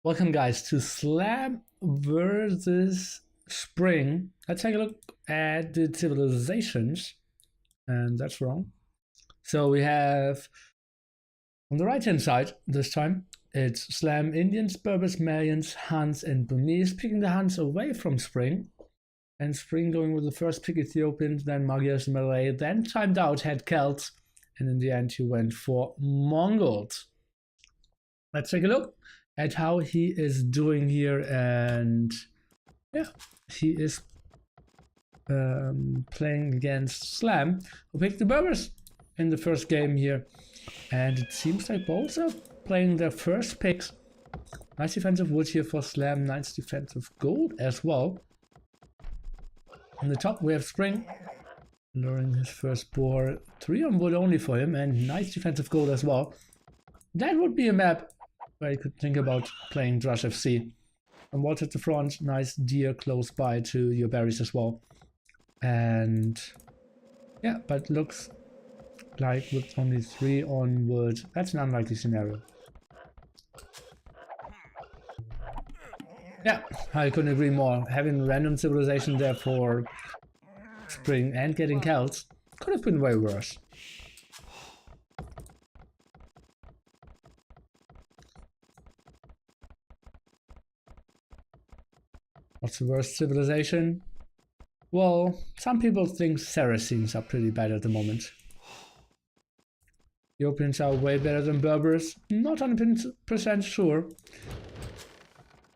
Welcome guys to Slam versus Spring. Let's take a look at the civilizations. And that's wrong. So we have on the right hand side this time it's Slam, Indians, Berbers, Malians, Huns and Burmese, picking the Huns away from Spring. And Spring going with the first pick Ethiopians, then Magyars, Malay, then timed out, had Celts, and in the end he went for Mongols. Let's take a look at how he is doing here, and yeah, he is playing against Slam, who picked the Berbers in the first game here, and it seems like both are playing their first picks. Nice defensive wood here for Slam, nice defensive gold as well. On the top we have Spring, luring his first boar, 3 on wood only for him, and nice defensive gold as well. That would be a map where you could think about playing Drush FC. And Waltz at the front, nice deer close by to your berries as well. And yeah, but looks like with only 3 on wood, that's an unlikely scenario. Yeah, I couldn't agree more. Having random civilization there for Spring and getting Celts could have been way worse. What's the worst civilization? Well, some people think Saracens are pretty bad at the moment. Ethiopians are way better than Berbers. Not 100% sure.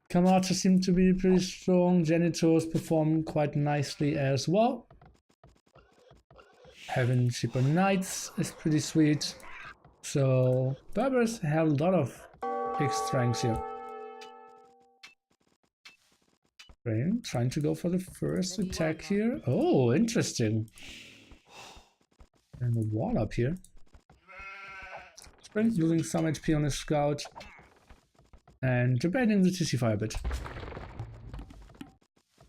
Kamata seem to be pretty strong. Genitors perform quite nicely as well. Having cheaper knights is pretty sweet. So Berbers have a lot of big strengths here. Spring trying to go for the first attack here. Oh, interesting. And a wall up here. Spring losing some HP on his scout. And debating the TC fire bit.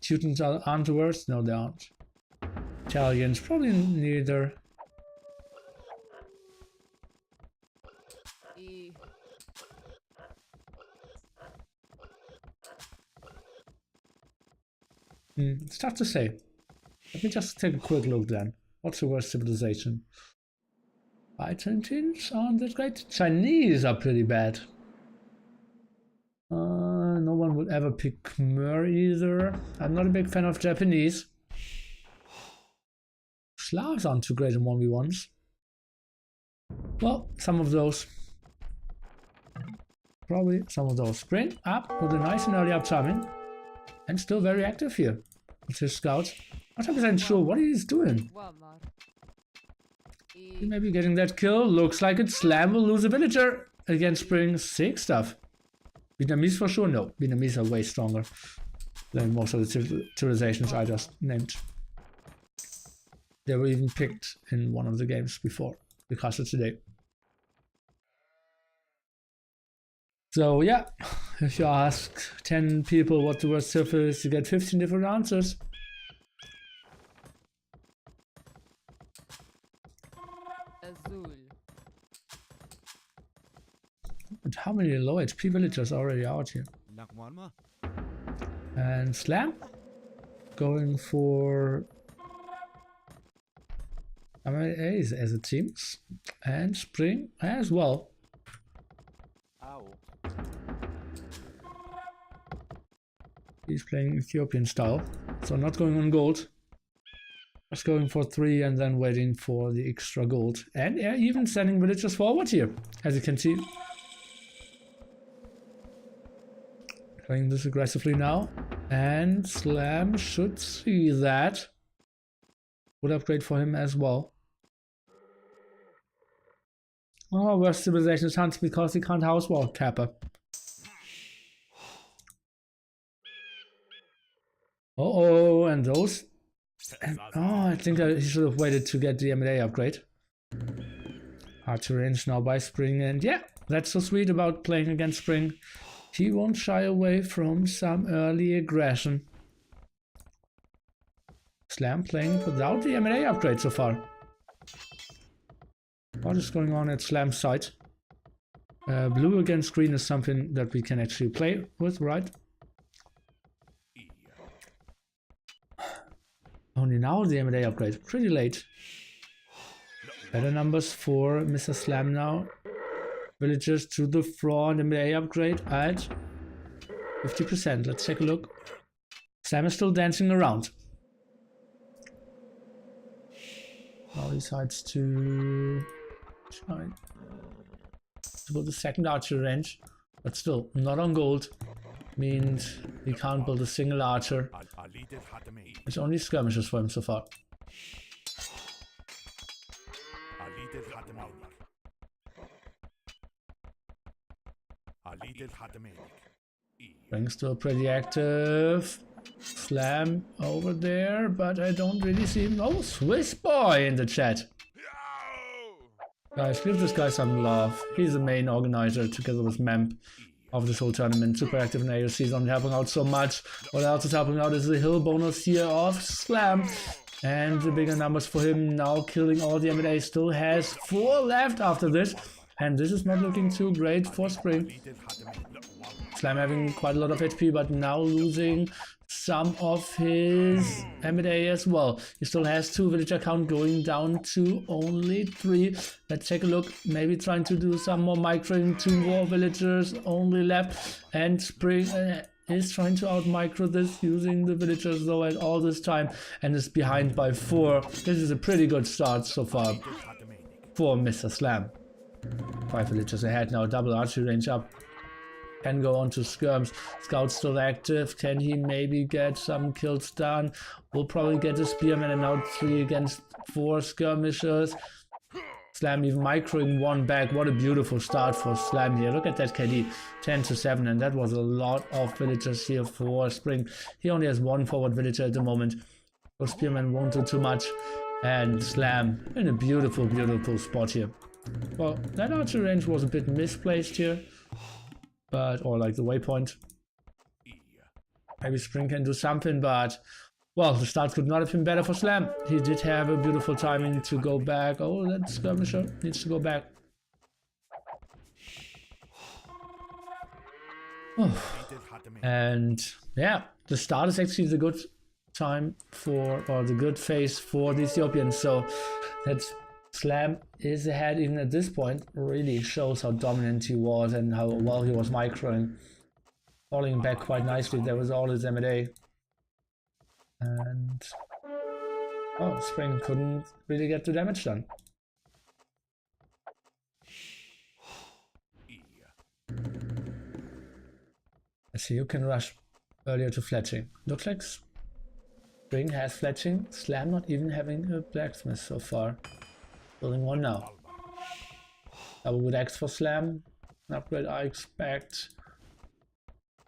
Teutons aren't the worst? No, they aren't. Italians, probably neither. It's tough to say. Let me just take a quick look then. What's the worst civilization? Byzantines aren't that great. Chinese are pretty bad. No one would ever pick Khmer either. I'm not a big fan of Japanese. Slavs aren't too great in 1v1s. Well, some of those. Probably some of those. Spring up with a nice and early uptiming. And still very active here with his scouts. Not 100% sure what he's doing. He may be getting that kill. Looks like it. Slam will lose a villager against Spring. Sick stuff. Vietnamese for sure? No. Vietnamese are way stronger than most of the civilizations I just named. They were even picked in one of the games before, because of today. So yeah, if you ask 10 people what the worst civ is, you get 15 different answers. But how many low HP villagers are already out here? And Slam going for A's as a team, and Spring as well. He's playing Ethiopian style, so not going on gold. Just going for 3 and then waiting for the extra gold. And yeah, even sending villagers forward here, as you can see. Playing this aggressively now. And Slam should see that. Would upgrade for him as well. Oh, worst civilization is Huns because he can't house wall Kappa. Uh-oh, and those... Oh, I think he should have waited to get the MLA upgrade. Hard to range now by Spring, and yeah, that's so sweet about playing against Spring. He won't shy away from some early aggression. Slam playing without the MLA upgrade so far. What is going on at Slam's side? Blue against green is something that we can actually play with, right? Only now the M&A upgrade. Pretty late. Better numbers for Mr. Slam now. Villagers to the front. M&A upgrade at 50%. Let's take a look. Slam is still dancing around. Now he decides to try to build the second archer range, but still not on gold. Means he can't build a single archer. There's only skirmishes for him so far. Ring's still pretty active. Slam over there, but I don't really see him. Oh, Swiss boy in the chat. Guys, give this guy some love. He's the main organizer together with Memp of this whole tournament. Super active in AOC, is only helping out so much. What else is helping out is the hill bonus here of Slam. And the bigger numbers for him now, killing all the M&A. Still has 4 left after this. And this is not looking too great for Spring. Slam having quite a lot of HP, but now losing some of his M&A as well. He still has 2 villager count, going down to only 3. Let's take a look. Maybe trying to do some more microing. 2 more villagers only left. And Spring is trying to out micro this, using the villagers though at all this time, and is behind by 4. This is a pretty good start so far for Mr. Slam. 5 villagers ahead now, double archery range up. Can go on to skirms. Scout's still active. Can he maybe get some kills done? We'll probably get a spearman, and now 3 against 4 skirmishers. Slam even microing 1 back. What a beautiful start for Slam here. Look at that KD, 10-7, and that was a lot of villagers here for Spring. He only has 1 forward villager at the moment, so spearman won't do too much. And Slam in a beautiful, beautiful spot here. Well, that archer range was a bit misplaced here, or like the waypoint. Maybe Spring can do something, but well, the start could not have been better for Slam. He did have a beautiful timing to go back. Oh, that skirmisher needs to go back. Oh. And yeah, the start is actually the good time for, or the good phase for the Ethiopians. So that's Slam is ahead even at this point. Really shows how dominant he was and how well he was microing. Falling back quite nicely. There was all his M&A. And oh, Spring couldn't really get the damage done. Let's see, you can rush earlier to fletching. Looks like Spring has fletching. Slam not even having a blacksmith so far. Building 1 now. Double good axe for Slam. An upgrade I expect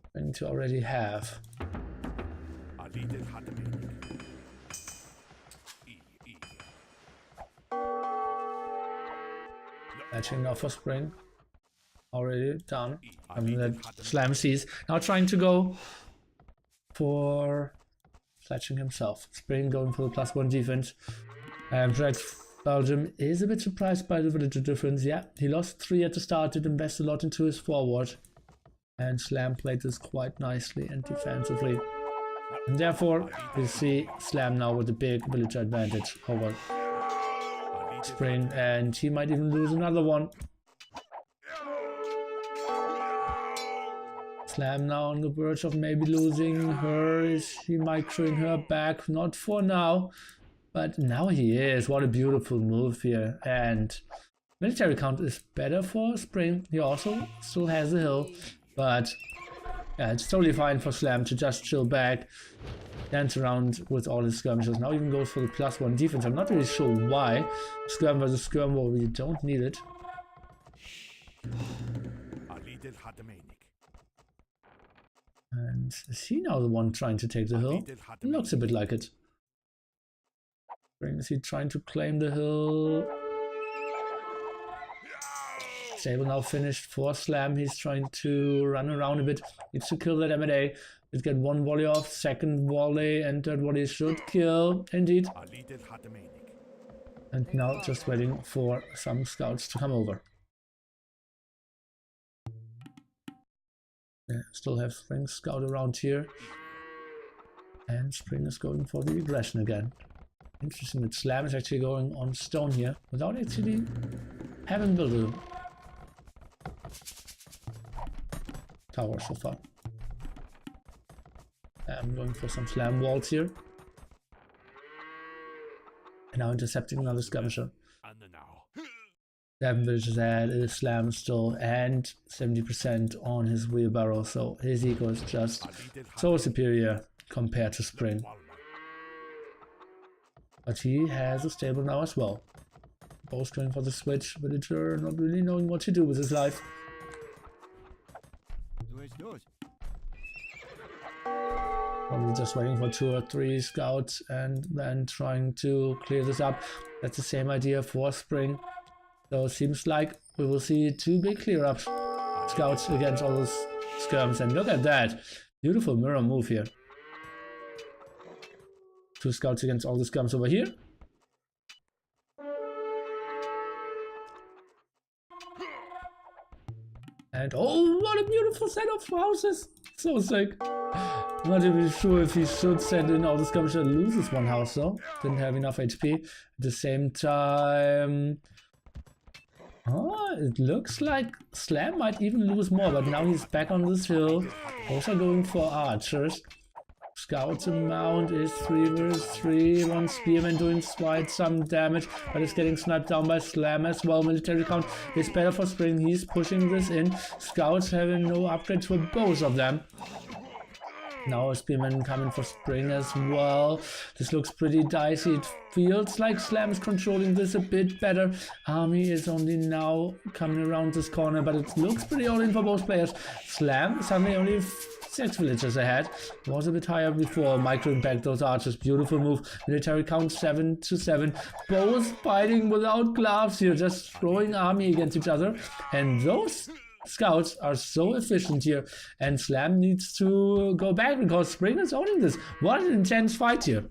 Spring to already have. Fletching now for Spring. Already done. I mean that Slam sees. Now trying to go for fletching himself. Spring going for the +1 defense. Drax Belgium is a bit surprised by the villager difference. Yeah, he lost 3 at the start, did invest a lot into his forward. And Slam played this quite nicely and defensively. And therefore, we see Slam now with a big villager advantage over Spring. And he might even lose another one. Slam now on the verge of maybe losing her. Is he microing her back? Not for now. But now he is. What a beautiful move here. And military count is better for Spring. He also still has a hill. But yeah, it's totally fine for Slam to just chill back, dance around with all his skirmishes. Now even goes for the +1 defense. I'm not really sure why. Skirm versus Skirm, well, we don't need it. And is he now the one trying to take the hill? It looks a bit like it. Is he trying to claim the hill? Stable now finished for Slam. He's trying to run around a bit. Needs to kill that M&A. Let's get 1 volley off, 2nd volley, and 3rd volley should kill. Indeed. And now just waiting for some scouts to come over. Yeah, still have Spring Scout around here. And Spring is going for the aggression again. Interesting that Slam is actually going on stone here without actually having built a tower so far. I'm going for some Slam walls here. And now intercepting another skirmisher. 7 villages ahead is Slam still, and 70% on his wheelbarrow, so his eco is just so superior compared to Spring. But he has a stable now as well. Both going for the switch, villager not really knowing what to do with his life. Probably just waiting for 2 or 3 scouts and then trying to clear this up. That's the same idea for Spring. So it seems like we will see 2 big clear-ups. Scouts against all those skirms, and look at that! Beautiful mirror move here. 2 scouts against all the skirms over here. And oh, what a beautiful set of houses! So sick. I'm not even sure if he should send in all the skirmisher. Loses 1 house though. Didn't have enough HP. At the same time... Oh, it looks like Slam might even lose more, but now he's back on this hill. Also going for archers. Scouts amount is 3 vs 3. 1 spearman doing quite some damage, but it's getting sniped down by Slam as well. Military count is better for Spring. He's pushing this in. Scouts having no upgrades for both of them. Now a spearman coming for Spring as well. This looks pretty dicey. It feels like Slam is controlling this a bit better. Army is only now coming around this corner, but it looks pretty all in for both players. Slam suddenly only 6 villagers ahead. Was a bit higher before. Micro impact those archers. Beautiful move. Military count 7 to 7. Both fighting without gloves here, just throwing army against each other. And those scouts are so efficient here, and Slam needs to go back because Spring is owning this. What an intense fight here.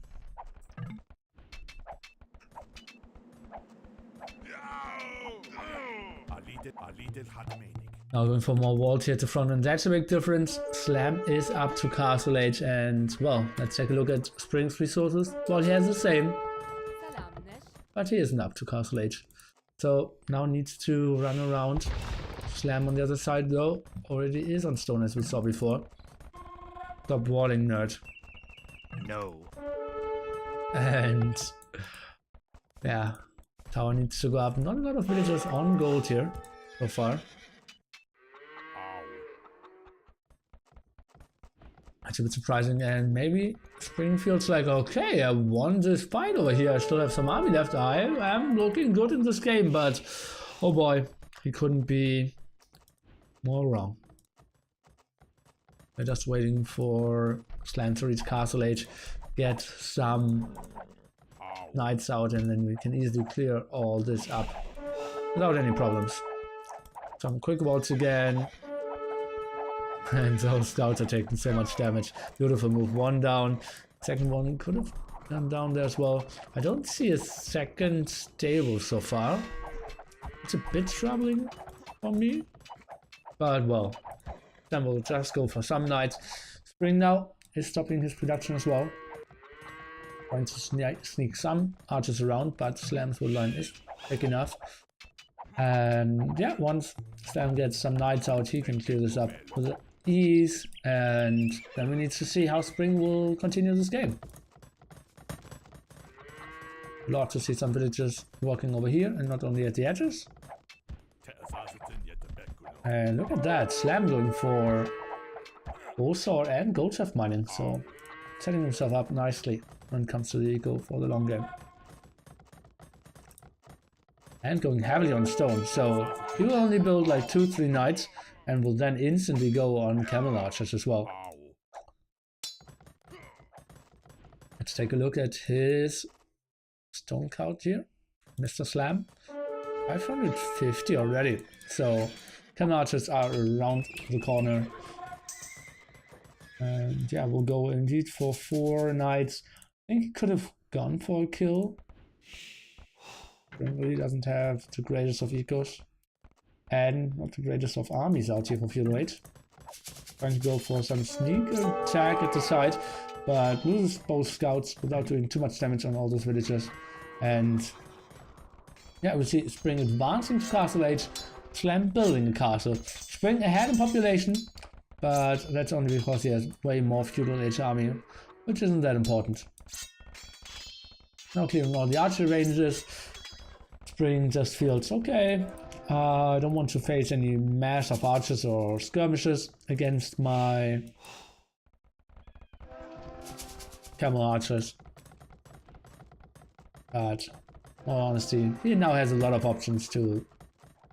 Now going for more walls here to front, and that's a big difference. Slam is up to Castle Age, and well, let's take a look at Spring's resources. Well, he has the same, but he isn't up to Castle Age. So now needs to run around. Slam on the other side though already is on stone, as we saw before. Stop walling, nerd. No. And yeah, tower needs to go up. Not a lot of villagers on gold here so far. That's a bit surprising, and maybe Spring feels like, okay, I won this fight over here. I still have some army left. I am looking good in this game, but oh boy, he couldn't be more wrong. We're just waiting for Slam to reach Castle Age, get some knights out, and then we can easily clear all this up without any problems. Some quick walls again. And those scouts are taking so much damage. Beautiful move. 1 down. Second one could have gone down there as well. I don't see a second stable so far. It's a bit troubling for me. But well, then we'll just go for some knights. Spring now is stopping his production as well. Trying to sneak some archers around, but Slam's woodline is big enough. And yeah, once Slam gets some knights out, he can clear this up with ease. And then we need to see how Spring will continue this game. Love to see some villagers walking over here and not only at the edges. And look at that, Slam going for bow sword and gold shaft mining, so setting himself up nicely when it comes to the eco for the long game. And going heavily on stone, so he will only build like 2-3 knights and will then instantly go on camel archers as well. Let's take a look at his stone count here, Mr. Slam. 550 already, so camel archers are around the corner. And yeah, we'll go indeed for 4 knights. I think he could have gone for a kill. Really doesn't have the greatest of ecos and not the greatest of armies out here for fuel rate. Trying to go for some sneak attack at the side, but loses both scouts without doing too much damage on all those villagers. And yeah, we see Spring advancing to Castle Age, Slam building a castle. Spring ahead in population, but that's only because he has way more feudal age army, which isn't that important. Now clearing all the archery ranges. Spring just feels okay. I don't want to face any mass of archers or skirmishes against my camel archers. But in all honesty, he now has a lot of options to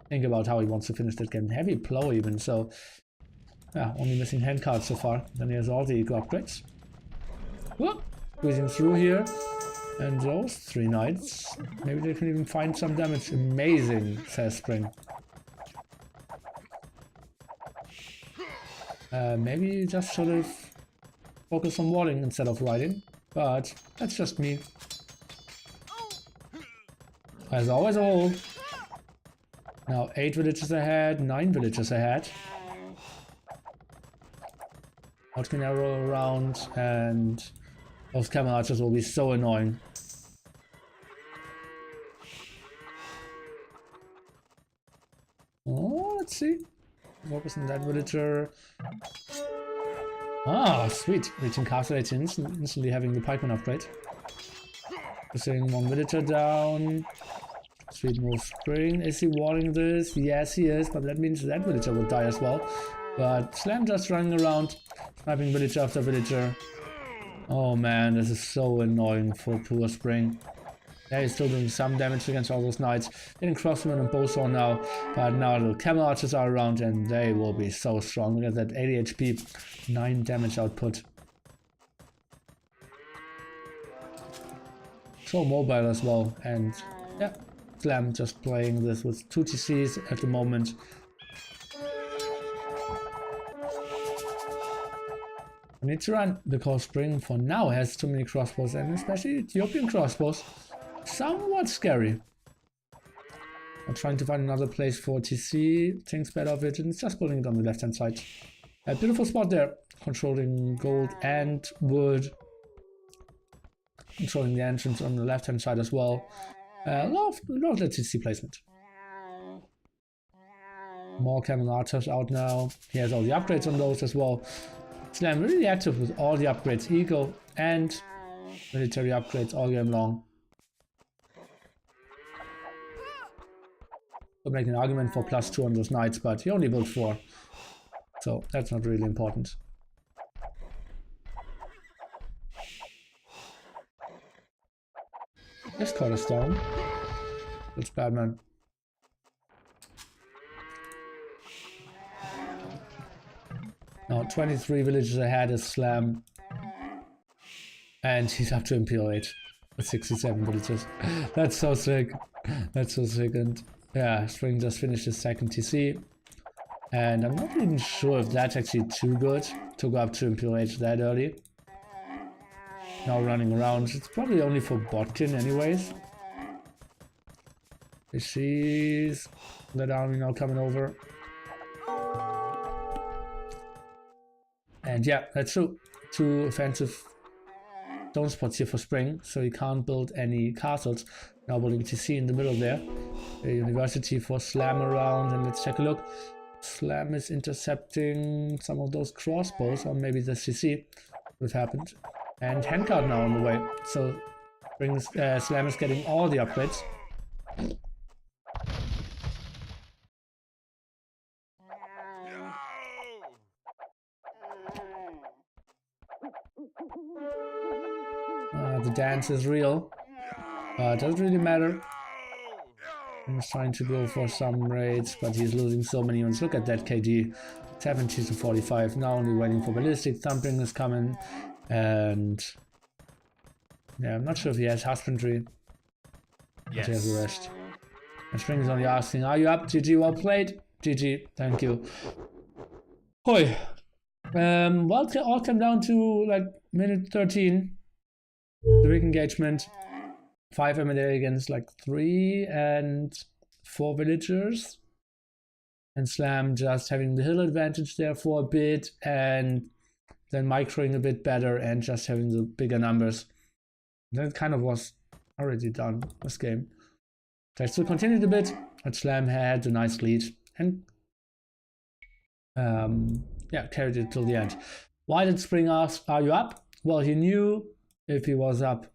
think about how he wants to finish that game. Heavy plow even, so yeah, only missing hand cards so far. Then he has all the eco upgrades. Whoop! Squeezing through here. And those 3 knights, maybe they can even find some damage. Amazing, says Spring. Maybe you just should have focused on walling instead of riding, but that's just me. There's always a hole. Now 8 villages ahead, 9 villages ahead. Out can arrow around, and those camel archers will be so annoying. Oh, let's see. Focus on that villager. Ah, sweet. Reaching Castle Age instantly having the pikeman upgrade. Pushing 1 villager down. Sweet move Spring. Is he walling this? Yes, he is, but that means that villager will die as well. But Slam just running around, sniping villager after villager. Oh man, this is so annoying for poor Spring. Yeah, he's still doing some damage against all those knights. Getting crossbow and bowsaw now, but now the camel archers are around and they will be so strong. Look at that 80 HP, 9 damage output. So mobile as well, and yeah, Slam just playing this with 2 TCs at the moment. I need to run because Spring for now has too many crossbows, and especially Ethiopian crossbows. Somewhat scary. I'm trying to find another place for TC. Thinks better of it, and it's just putting it on the left hand side. A beautiful spot there. Controlling gold and wood. Controlling the entrance on the left hand side as well. Love the TC placement. More camel archers out now. He has all the upgrades on those as well. Slam really active with all the upgrades, eco and military upgrades all game long. Could make an argument for +2 on those knights, but he only built 4, so that's not really important. This card is down. It's bad, man. Now 23 villages ahead is Slam, and he's up to Imperial Age with 67 villages. That's so sick. That's so sick. And yeah, Spring just finished his 2nd TC, and I'm not even sure if that's actually too good to go up to Imperial Age that early. Now running around, it's probably only for Botkin anyways. He sees that army now coming over. And yeah, that's true. 2 offensive stone spots here for Spring, so he can't build any castles. Now building TC in the middle there. A university for Slam around, and let's take a look. Slam is intercepting some of those crossbows, or maybe the CC would have happened. And handcard now on the way, so Slam is getting all the upgrades. The dance is real, but it doesn't really matter. He's trying to go for some raids, but he's losing so many units. Look at that KD, 70 to 45. Now only waiting for ballistic. Thumping is coming, and yeah, I'm not sure if he has husbandry. Yes. He has the rest. And Spring is only asking, "Are you up? GG, well played. GG, thank you." Hoi. Well, it all came down to like minute 13. The big engagement, 5 MLA against like 3 and 4 villagers. and Slam just having the hill advantage there for a bit, and then microing a bit better and just having the bigger numbers. That kind of was already done this game. They still continued a bit, but Slam had a nice lead and yeah, carried it till the end. Why did Spring ask, "Are you up?" Well, he knew if he was up,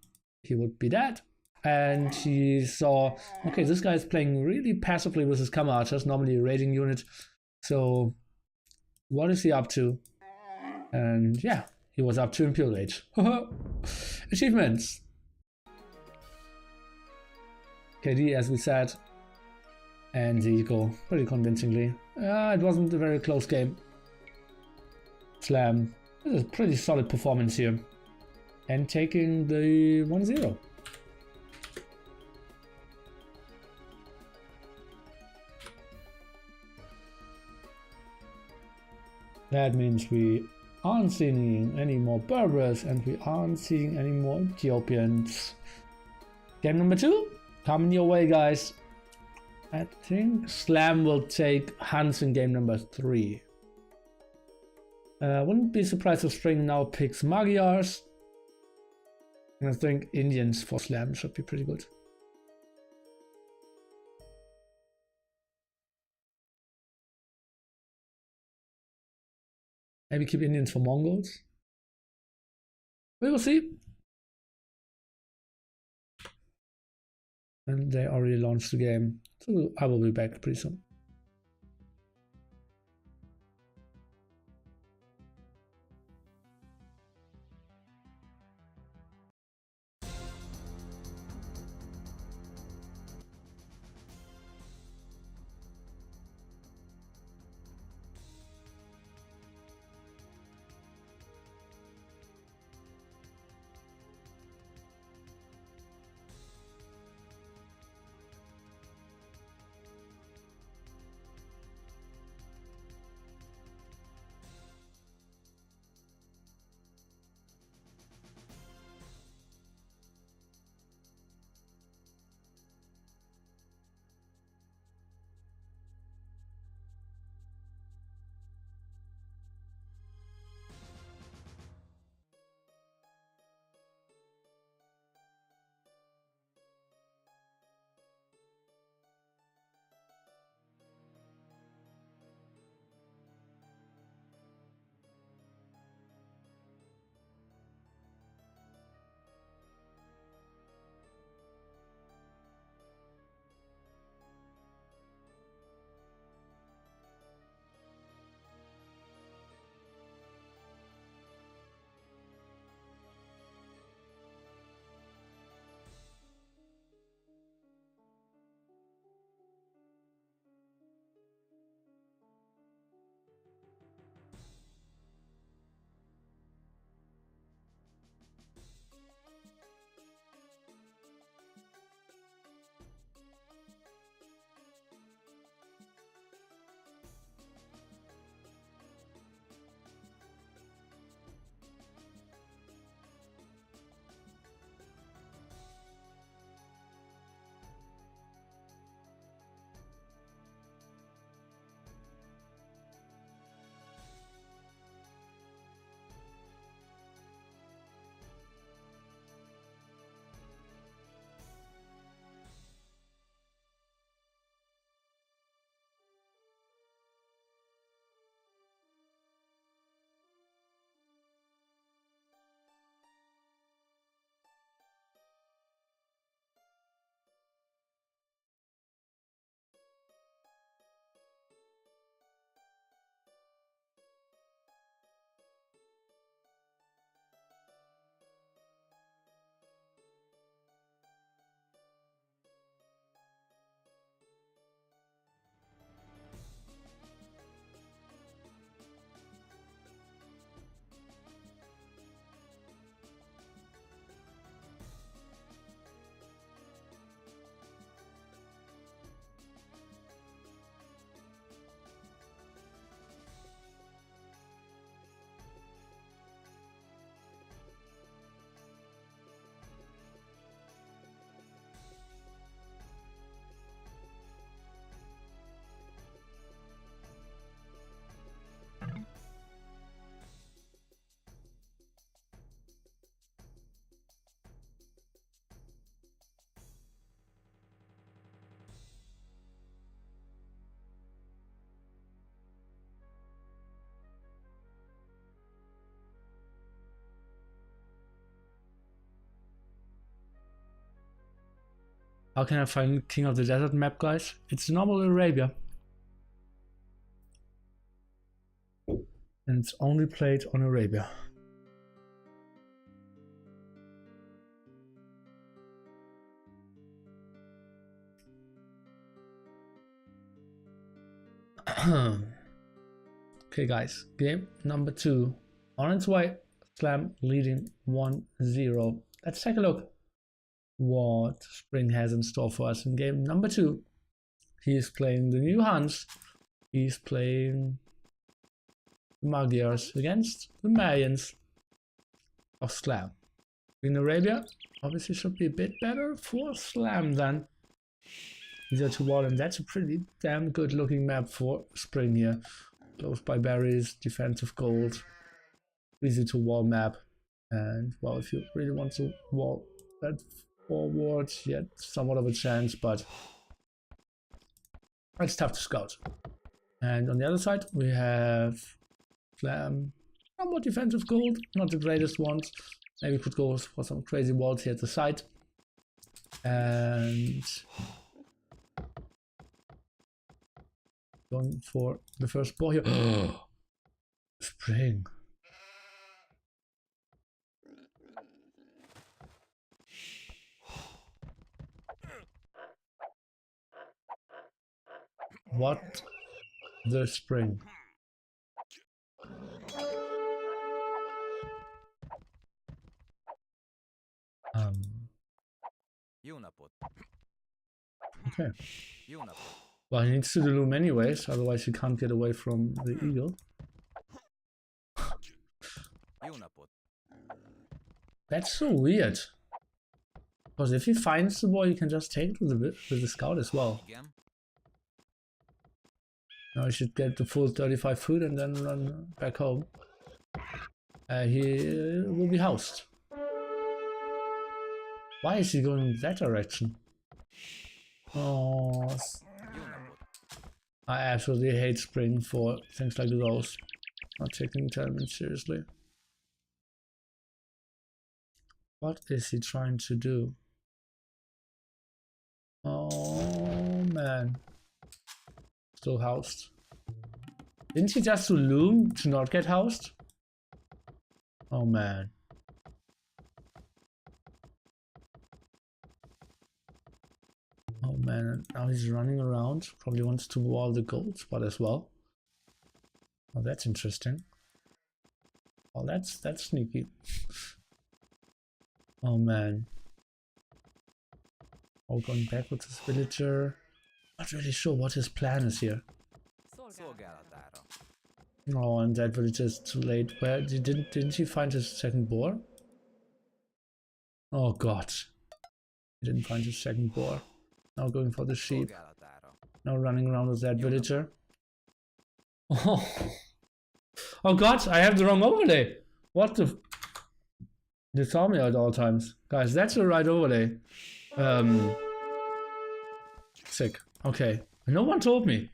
he would be dead. And he saw, okay, this guy is playing really passively with his Kammer Archers, normally a raiding unit. So what is he up to? And yeah, he was up to Imperial Rage. Achievements. KD, as we said, and the eco, pretty convincingly. It wasn't a very close game. Slam, this is a pretty solid performance here. And taking the 1-0. That means we aren't seeing any more Berbers and we aren't seeing any more Ethiopians. Game number 2, coming your way, guys. I think Slam will take Hans in game number 3. Wouldn't be surprised if Spring now picks Magyars. And I think Indians for Slam should be pretty good. Maybe keep Indians for Mongols. We will see. And they already launched the game, so I will be back pretty soon. How can I find King of the Desert map, guys? It's normal Arabia. And it's only played on Arabia. Okay guys, game number 2. On its way, Slam leading 1-0. Let's take a look what Spring has in store for us in game number 2. He's playing the new Huns. He's playing the Magyars against the Mayans of Slam. In Arabia, obviously should be a bit better for Slam then. Easier to wall, and that's a pretty damn good looking map for Spring here. Close by berries, defensive gold, easy to wall map. And well, if you really want to wall that forward, yeah, somewhat of a chance, but it's tough to scout. And on the other side, we have Slam, somewhat defensive gold, not the greatest ones. Maybe we could go for some crazy walls here at the side. And going for the first ball here. Spring. What the Spring? Okay. Well, he needs to do loom anyways, otherwise he can't get away from the eagle. That's so weird. Because if he finds the ball, he can just take it with the scout as well. Now he should get the full 35 foot and then run back home. He will be housed. Why is he going in that direction? Oh, I absolutely hate Spring for things like those. Not taking tournament seriously. What is he trying to do? Oh man. Still housed. Didn't he just do loom to not get housed? Oh man. Oh man, and now he's running around. Probably wants to wall the gold spot as well. Oh, that's interesting. Oh, that's sneaky. Oh man. Oh, going back with his villager. Not really sure what his plan is here. Oh, and that villager is too late. Where didn't he find his second boar? Oh god. He didn't find his second boar. Now going for the sheep. Now running around with that villager. Oh, oh god, I have the wrong overlay. What the... You saw me at all times. Guys, that's the right overlay. Sick. Okay. No one told me.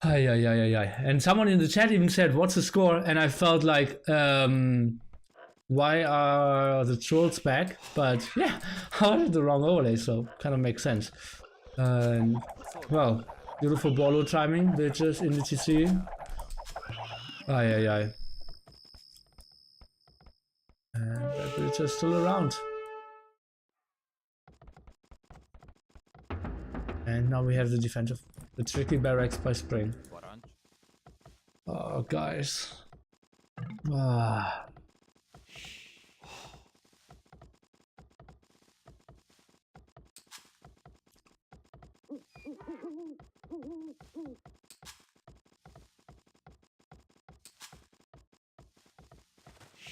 And someone in the chat even said, what's the score? And I felt like, why are the trolls back? But yeah, I had the wrong overlay, so kind of makes sense. Well, beautiful bolo timing, bitches in the TC. And that bitch is still around. And now we have the defensive, the tricky barracks by Spring. Oh, guys. Ah.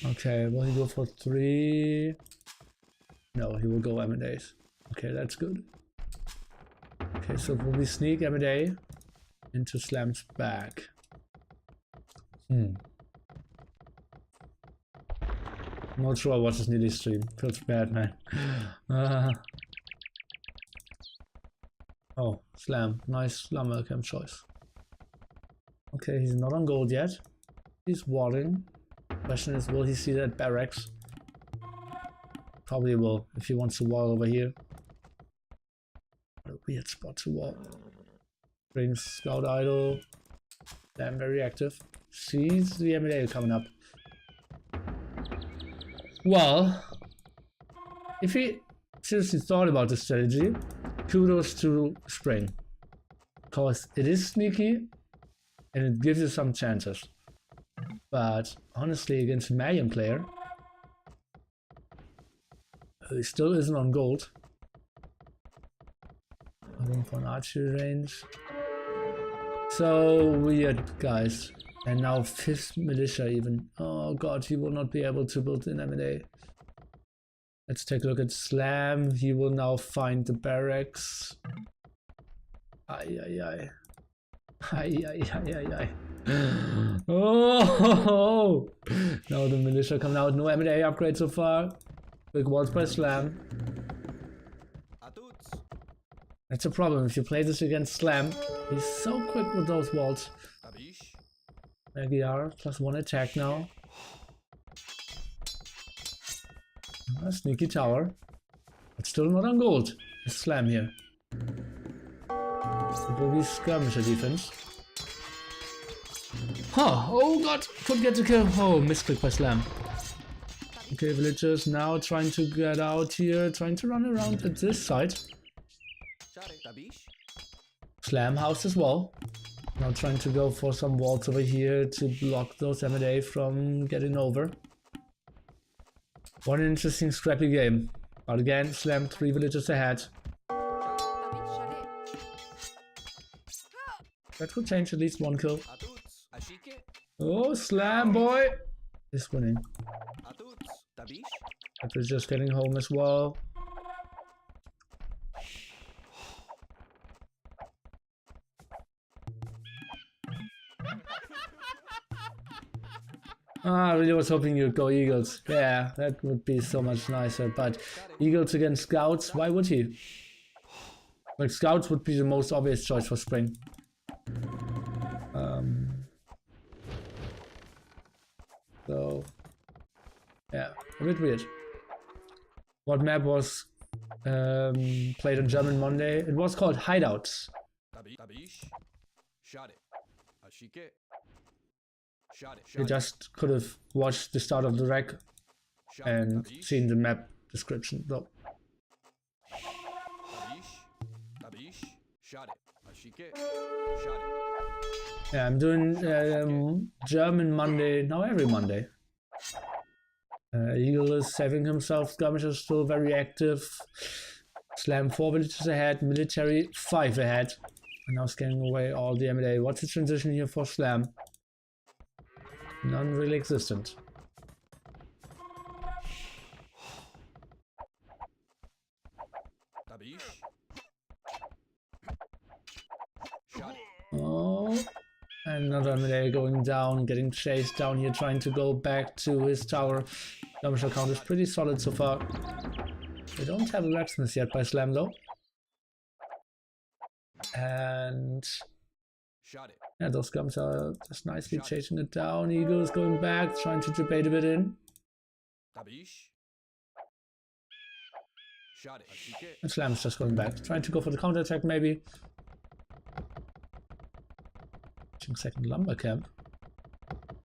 Okay, will he go for 3? No, he will go M&As. Okay, that's good. Okay, so will we sneak M&A into Slam's back? Not sure I watched this nearly stream. Feels bad, man. Oh, Slam. Nice Slam camp choice. Okay, he's not on gold yet. He's walling. Question is, will he see that barracks? probably will if he wants to wall over here. What a weird spot to wall. Brings Scout idle. Damn, very active. Sees the MLA coming up. Well, if he seriously thought about the strategy, kudos to Spring. Because it is sneaky and it gives you some chances. But honestly, against a Marion player, who still isn't on gold, looking for an archery range. So weird, guys. And now 5th militia even. Oh god, he will not be able to build an M&A. Let's take a look at Slam. He will now find the barracks. Ay ay ay. Ay ay ay ay ay. Oh! Now the militia coming out. No M&A upgrade so far. Big walls by Slam. That's a problem if you play this against Slam. He's so quick with those walls. Magyar +1 attack now. A sneaky tower. But still not on gold. It's Slam here. It will be skirmisher defense. Huh, oh god, could get the kill. Oh, misclick by Slam. Okay, villagers now trying to get out here, trying to run around at this side. Slam house as well. Now trying to go for some walls over here to block those M&A from getting over. What an interesting scrappy game. But again, Slam 3 villagers ahead. That could change at least 1 kill. Oh, Slam boy is winning. That was just getting home as well. I really was hoping you'd go Eagles. Yeah, that would be so much nicer. But Eagles against Scouts, why would he? Like, Scouts would be the most obvious choice for Spring. So, yeah, a bit weird. What map was played on German Monday? It was called Hideouts. You just could have watched the start of the rec and seen the map description though. Yeah, I'm doing German Monday now every Monday. Eagle is saving himself, skirmisher is still very active. Slam 4 villages ahead, military 5 ahead. And now scanning away all the M&A. What's the transition here for Slam? None really existent. Oh, another M&A going down, getting chased down here, trying to go back to his tower. Skirmisher count is pretty solid so far. They don't have a blacksmith yet by Slam though. And yeah, those gums are just nicely chasing it down. Eagle is going back, trying to debate a bit in. And Slam is just going back, trying to go for the counter attack maybe. Second lumber camp.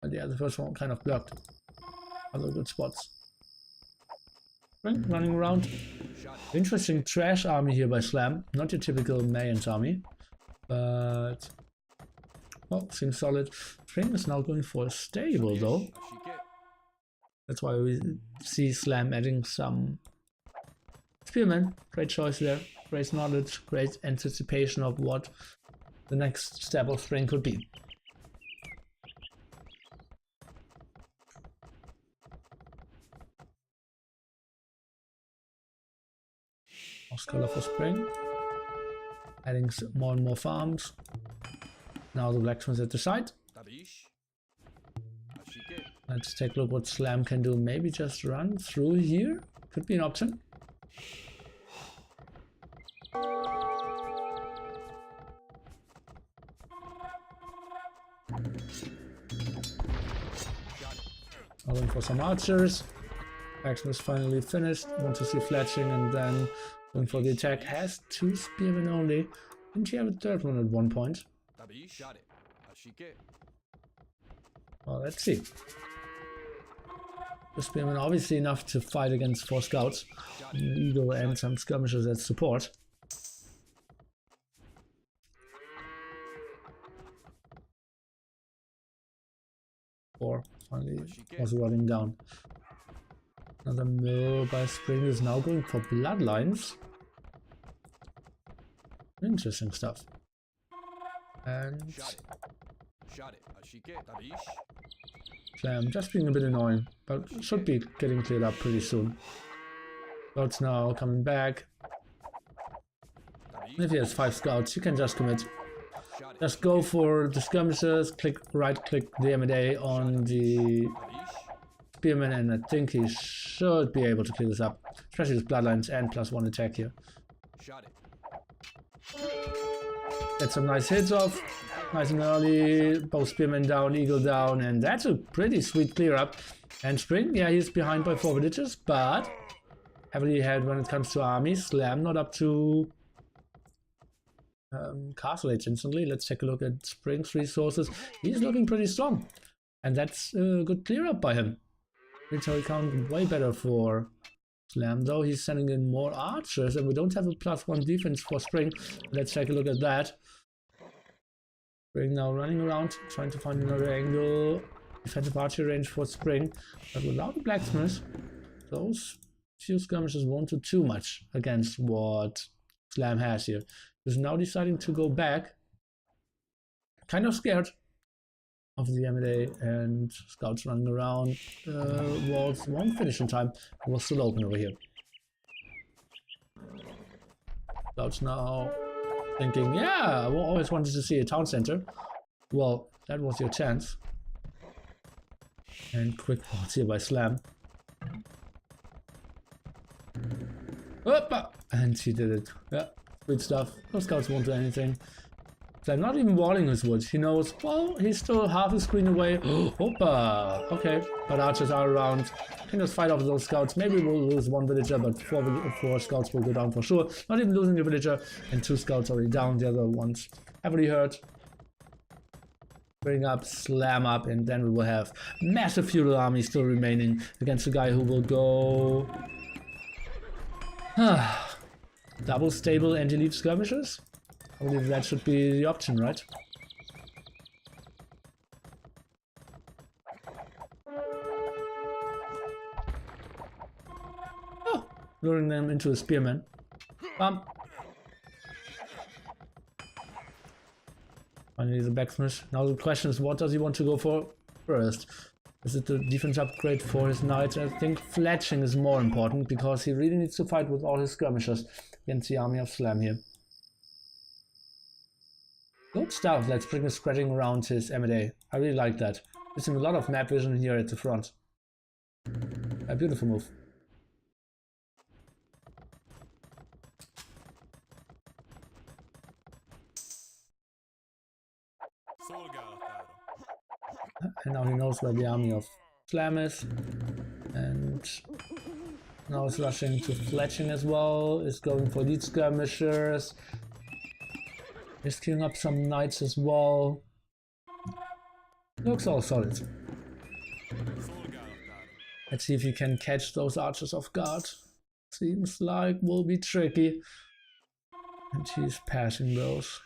And yeah, the first one kind of blocked. Other good spots. Running around. Interesting trash army here by Slam. Not your typical Mayans army. But well, seems solid. Spring is now going for a stable though. That's why we see Slam adding some spearmen. Great choice there. Great knowledge, great anticipation of what the next step of Spring could be. Lost color for Spring. Adding more and more farms. Now the blacksmith at the side. Let's take a look what Slam can do. Maybe just run through here. Could be an option. Going for some archers. Action is finally finished. Want to see fletching and then going for the attack. Has 2 spearmen only. Didn't he have a third one at one point? Well, let's see. The spearmen obviously enough to fight against 4 scouts. An eagle and some skirmishers as support. 4 finally was running down. Another mill by Spring is now going for bloodlines. Interesting stuff. And Slam just being a bit annoying, but should be getting cleared up pretty soon. Scouts now coming back. If he has 5 scouts, you can just commit. Just go for the skirmishers, right click the M&A on the spearman, and I think he should be able to clear this up. Especially with bloodlines and +1 attack here. Get some nice hits off. Nice and early. Both spearmen down, eagle down, and that's a pretty sweet clear up. And Spring, yeah, he's behind by 4 villages, but heavily ahead when it comes to army. Slam not up to castle age instantly. Let's take a look at Spring's resources. He's looking pretty strong, and that's a good clear up by him. Military count way better for Slam, though. He's sending in more archers, and we don't have a +1 defense for Spring. Let's take a look at that. Spring now running around, trying to find another angle. Defensive archery range for Spring, but without the blacksmiths, those few skirmishes won't do too much against what Slam has here. He's now deciding to go back. Kind of scared of the M&A, and scouts running around. Walls won't finish in time. It was still open over here. Scouts now thinking, yeah, I always wanted to see a town center. Well, that was your chance. And quick pause here by Slam. Opa! And he did it. Yeah, good stuff. Those scouts won't do anything. They're not even walling his woods. He knows, well, he's still half a screen away. Opa! Okay, but archers are around. Can just fight off those scouts. Maybe we'll lose 1 villager, but 4 scouts will go down for sure. Not even losing a villager, and 2 scouts already down. The other ones heavily hurt. Bring up, Slam up, and then we will have massive feudal army still remaining against a guy who will go double stable anti-leaf skirmishers. I believe that should be the option, right? Oh, luring them into a spearman. Finally the blacksmith. Now the question is, what does he want to go for first? Is it the defense upgrade for his knights? I think fletching is more important, because he really needs to fight with all his skirmishers against the army of Slam here. Good stuff. Let's bring his scratching around his M&A. I really like that. Gives him a lot of map vision here at the front. A beautiful move. And now he knows where the army of Slam is. And now he's rushing to fletching as well. Is going for lead skirmishers. He's queuing up some knights as well. Looks all solid. Let's see if he can catch those archers off guard. Seems like will be tricky. And he's passing those.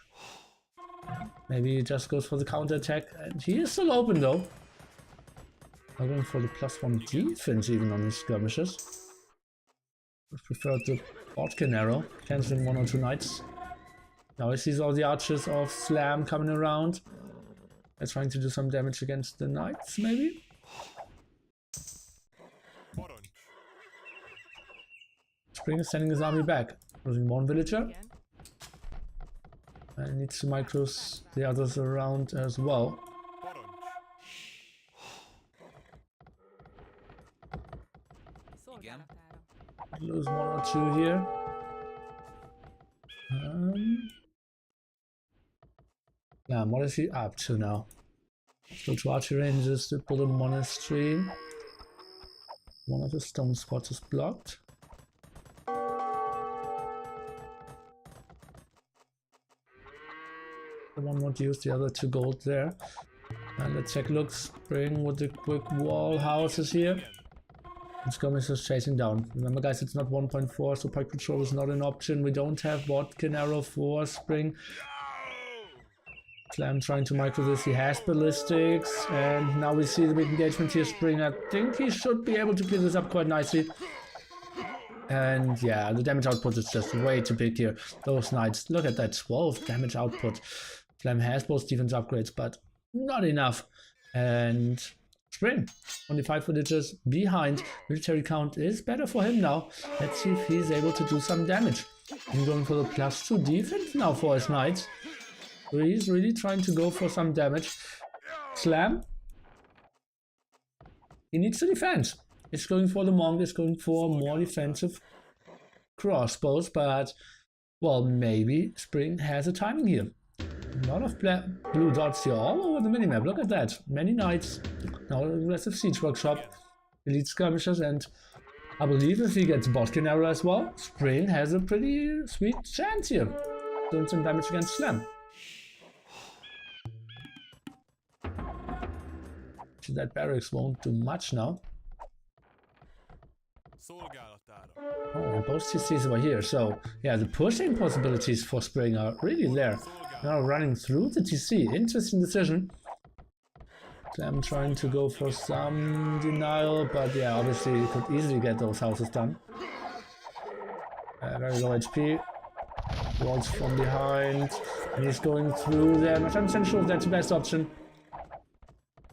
Maybe he just goes for the counter attack. And he is still open though. I'm going for the +1 defense even on his skirmishes. I prefer the Bodkin arrow, cancelling 1 or 2 knights. Now he sees all the archers of Slam coming around. They're trying to do some damage against the knights, maybe? Spring is sending his army back. Losing 1 villager. And needs to micros the others around as well. Lose 1 or 2 here. What is he up to now? Still 2 archery ranges to build a monastery. One of the stone spots is blocked. The one not used, the other 2 gold there. And let's take a look. Spring with the quick wall houses here. And skirmishers chasing down. Remember guys, it's not 1.4, so pike patrol is not an option. We don't have Vodkin arrow for Spring. Slam trying to micro this, he has ballistics, and now we see the big engagement here. Spring, I think he should be able to clear this up quite nicely. And yeah, the damage output is just way too big here. Those knights, look at that 12 damage output. Slam has both defense upgrades, but not enough. And Spring, only 5 villages behind. Military count is better for him now. Let's see if he's able to do some damage. I'm going for the +2 defense now for his knights. So he's really trying to go for some damage. Slam. He needs to defend. He's going for the monk, he's going for more defensive crossbows, but well, maybe Spring has a timing here. A lot of blue dots here all over the minimap. Look at that. Many knights. Now aggressive siege workshop. Elite skirmishers, and I believe if he gets Boskin arrow as well, Spring has a pretty sweet chance here. Doing some damage against Slam. That barracks won't do much now. Oh, both CCs over here, so yeah, the pushing possibilities for Spring are really there. Now running through the TC, interesting decision. Slam trying to go for some denial, but yeah, obviously he could easily get those houses done. Very low HP. Walls from behind, and he's going through there. I'm not sure if that's the best option.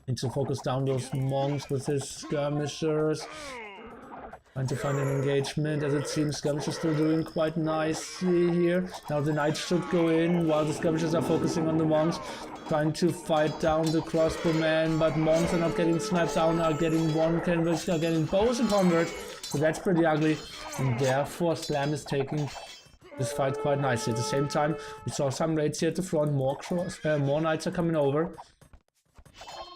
Need to focus down those monks with his skirmishers. Trying to find an engagement, as it seems skirmishers still doing quite nicely here. Now the knights should go in while the skirmishers are focusing on the monks. Trying to fight down the crossbowmen, but monks are not getting sniped down, are getting one canvas, are getting bows and convert. So that's pretty ugly. And therefore Slam is taking this fight quite nicely. At the same time, we saw some raids here at the front, more knights are coming over.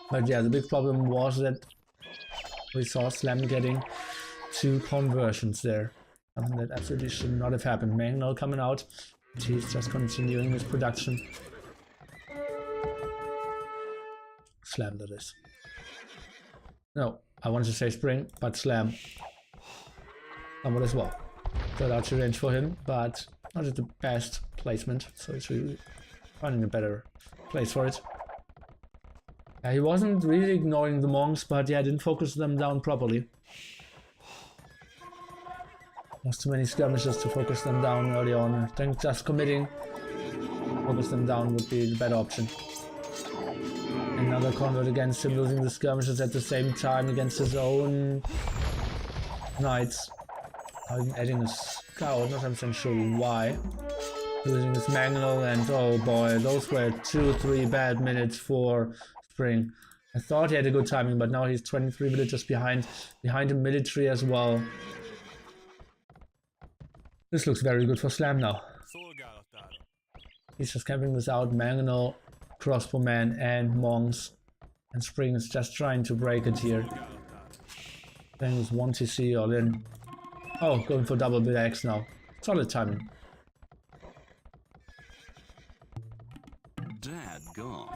But yeah, the big problem was that we saw Slam getting 2 conversions there. Something that absolutely should not have happened. Mangnall coming out. He's just continuing his production. Slam, that is. No, I wanted to say Spring, but Slam. Somewhat as well. Good archery range for him, but not at the best placement. So he's really finding a better place for it. He wasn't really ignoring the monks, but yeah, didn't focus them down properly. There's too many skirmishes to focus them down early on. I think just committing, focus them down would be the better option. Another convert against him, losing the skirmishes at the same time against his own knights. I'm adding a scout, not 100% sure why. Losing his Mangnall, and oh boy, those were 2-3 bad minutes for Spring. I thought he had a good timing, but now he's 23 villages behind the military as well. This looks very good for Slam now. He's just camping this out, Mangnall, crossbowman and monks. And Spring is just trying to break it here. Playing with 1 TC all in. Oh, going for double bit X now. Solid timing. Dad gone.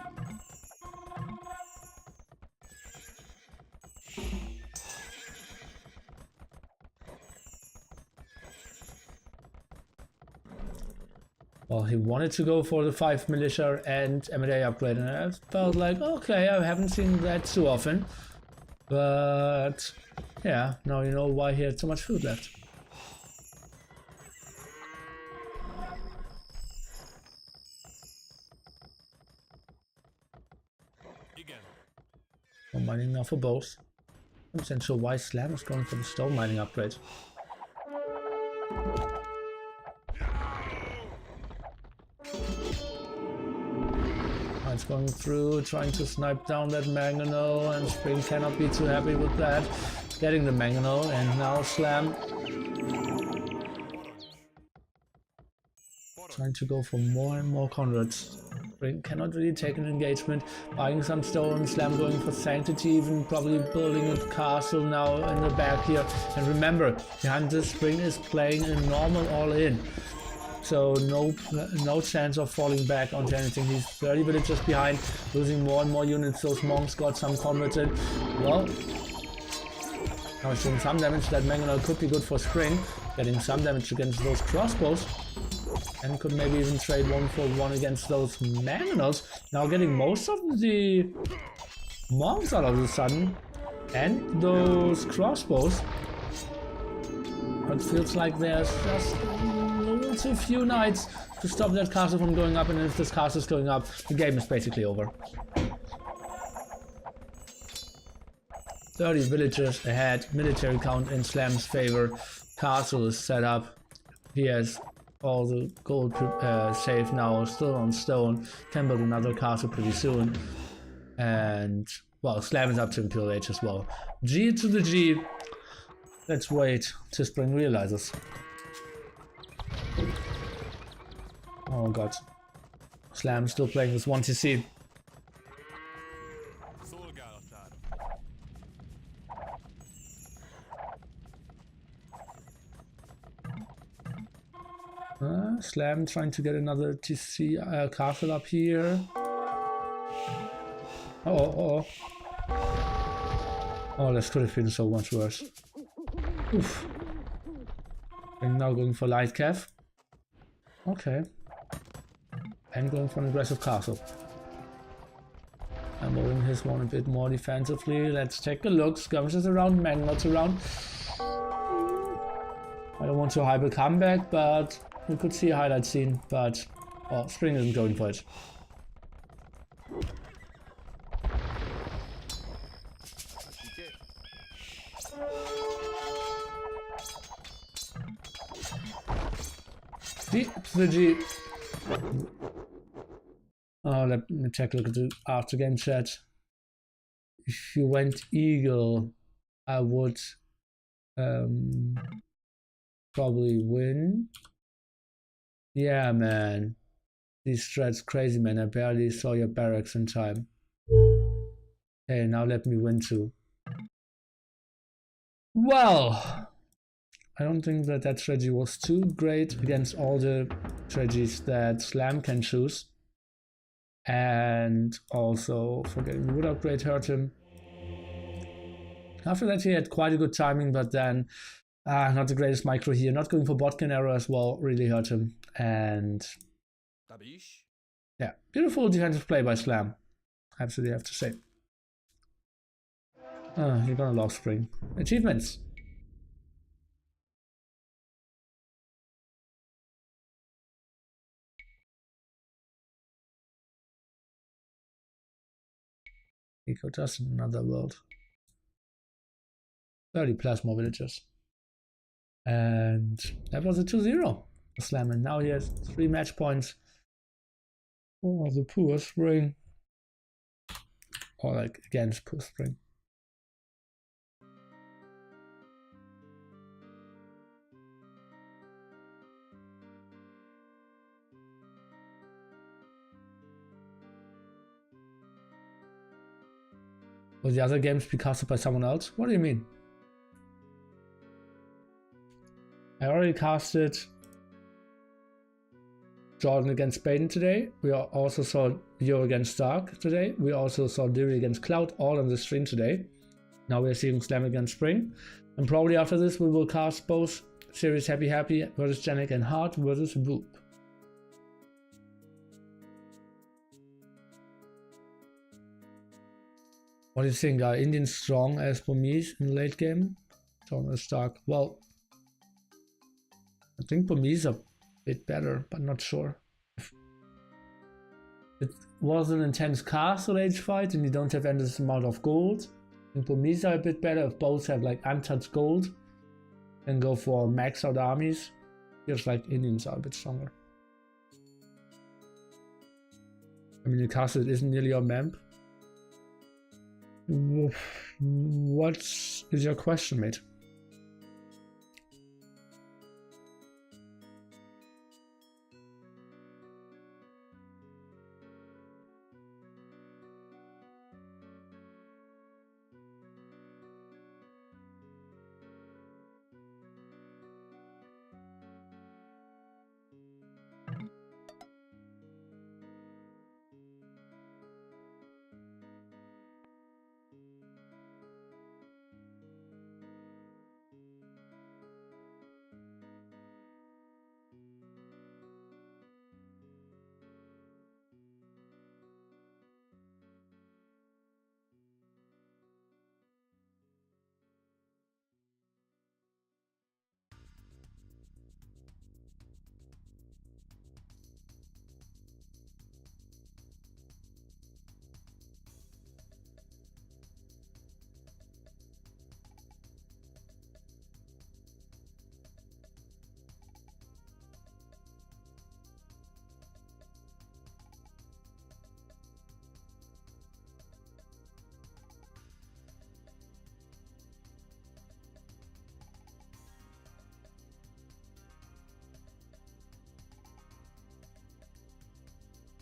Well, he wanted to go for the 5 militia and M&A upgrade, and I felt like, okay, I haven't seen that too often. But yeah, now you know why he had so much food left. Stone mining now for both. I'm not sure why Slam is going for the stone mining upgrade. It's going through, trying to snipe down that Mangonel, and Spring cannot be too happy with that. Getting the Mangonel, and now Slam trying to go for more and more converts. Spring cannot really take an engagement. Buying some stone, Slam going for Sanctity, even probably building a castle now in the back here. And remember, behind this, Spring is playing a normal all-in. So no chance of falling back onto anything. He's 30 villagers behind, losing more and more units. Those monks got some converted. Well, now he's doing some damage. That mangonel could be good for Spring, getting some damage against those crossbows. And could maybe even trade 1-for-1 against those mangonels. Now getting most of the monks out of a sudden. And those crossbows. But it feels like there's just a few knights to stop that castle from going up, and if this castle is going up, the game is basically over. 30 villagers ahead, military count in Slam's favor, castle is set up, he has all the gold saved now, still on stone, can build another castle pretty soon, and well, Slam is up to Imperial Age as well. G to the G, let's wait till Spring realizes. Oh god. Slam still playing this 1TC. Slam trying to get another TC castle up here. Oh, this could have been so much worse. Oof. And now going for light cav. Okay. And going for an aggressive castle. I'm moving his one a bit more defensively. Let's take a look. Skirmishes around, Magnots around. I don't want to hype a comeback, but we could see a highlight scene. But oh, Spring isn't going for it. G to the G. Oh, let me take a look at the after game chat. If you went Eagle, I would probably win. Yeah, man. These strats crazy, man. I barely saw your barracks in time. Hey, now let me win too. Well, I don't think that that strategy was too great against all the strategies that Slam can choose. And also forgetting the wood upgrade hurt him. After that he had quite a good timing, but then not the greatest micro here. Not going for botkin error as well really hurt him. And yeah, beautiful defensive play by Slam. Absolutely have to say. You're gonna love Spring. Achievements. Eco just in another world. 30 plus more villagers. And that was a 2-0 for Slam, and now he has 3 match points. Oh, the poor Spring. Or like against poor Spring. Will the other games be casted by someone else? What do you mean? I already casted Jordan against Baden today. We also saw Yo against Stark today. We also saw Diri against Cloud, all on the stream today. Now we're seeing Slam against Spring. And probably after this we will cast both series Happy Happy versus Janik and Hart versus Whoop. What do you think? Are Indians strong as Burmese in the late game? Strong as Stark. Well, I think Burmese are a bit better, but not sure. It was an intense castle age fight and you don't have endless amount of gold. I think Burmese are a bit better if both have like untouched gold and go for max out armies. Feels like Indians are a bit stronger. I mean, the castle isn't nearly your memp. What is your question, mate?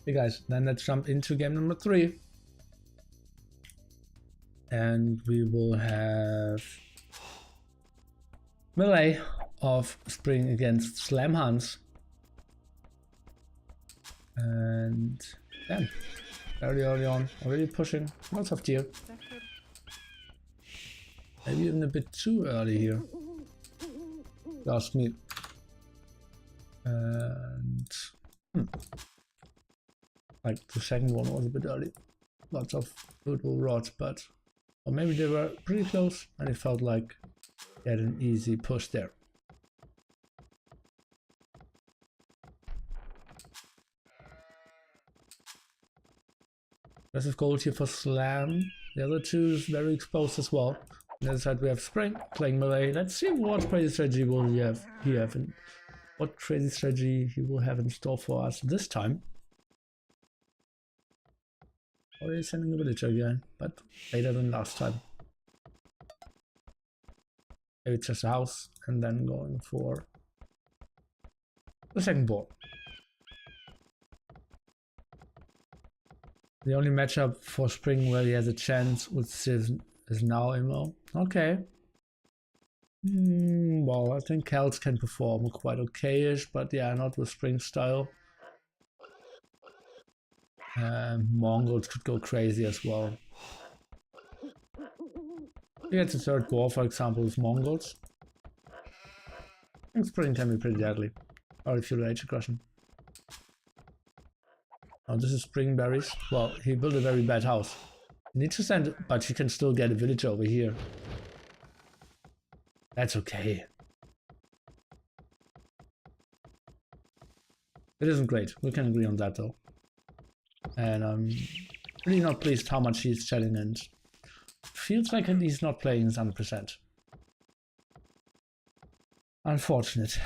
Okay guys, then let's jump into game number 3. And we will have melee of Spring against Slam Hans. And damn, very early on, already pushing lots of tier. Maybe even a bit too early here. Ask me. And like the second one was a bit early. Lots of brutal rods, but or maybe they were pretty close and it felt like they had an easy push there. Aggressive gold here for Slam. The other two is very exposed as well. On the other side we have Spring playing melee. Let's see what crazy strategy will he have and what crazy strategy he will have in store for us this time. Already sending a villager again, but later than last time. Maybe just a house and then going for the second ball. The only matchup for Spring where he has a chance with Civ is now Immo. Okay. Well, I think Celts can perform quite okay-ish, but yeah, not with Spring style. Mongols could go crazy as well. We get the third war, for example, with Mongols. I think Spring can be pretty deadly. Or if you rage aggression. Oh, this is Spring berries. Well, he built a very bad house. He needs to send, but he can still get a village over here. That's okay. It isn't great. We can agree on that though. And I'm really not pleased how much he's chatting and feels like he's not playing 100%. Unfortunate.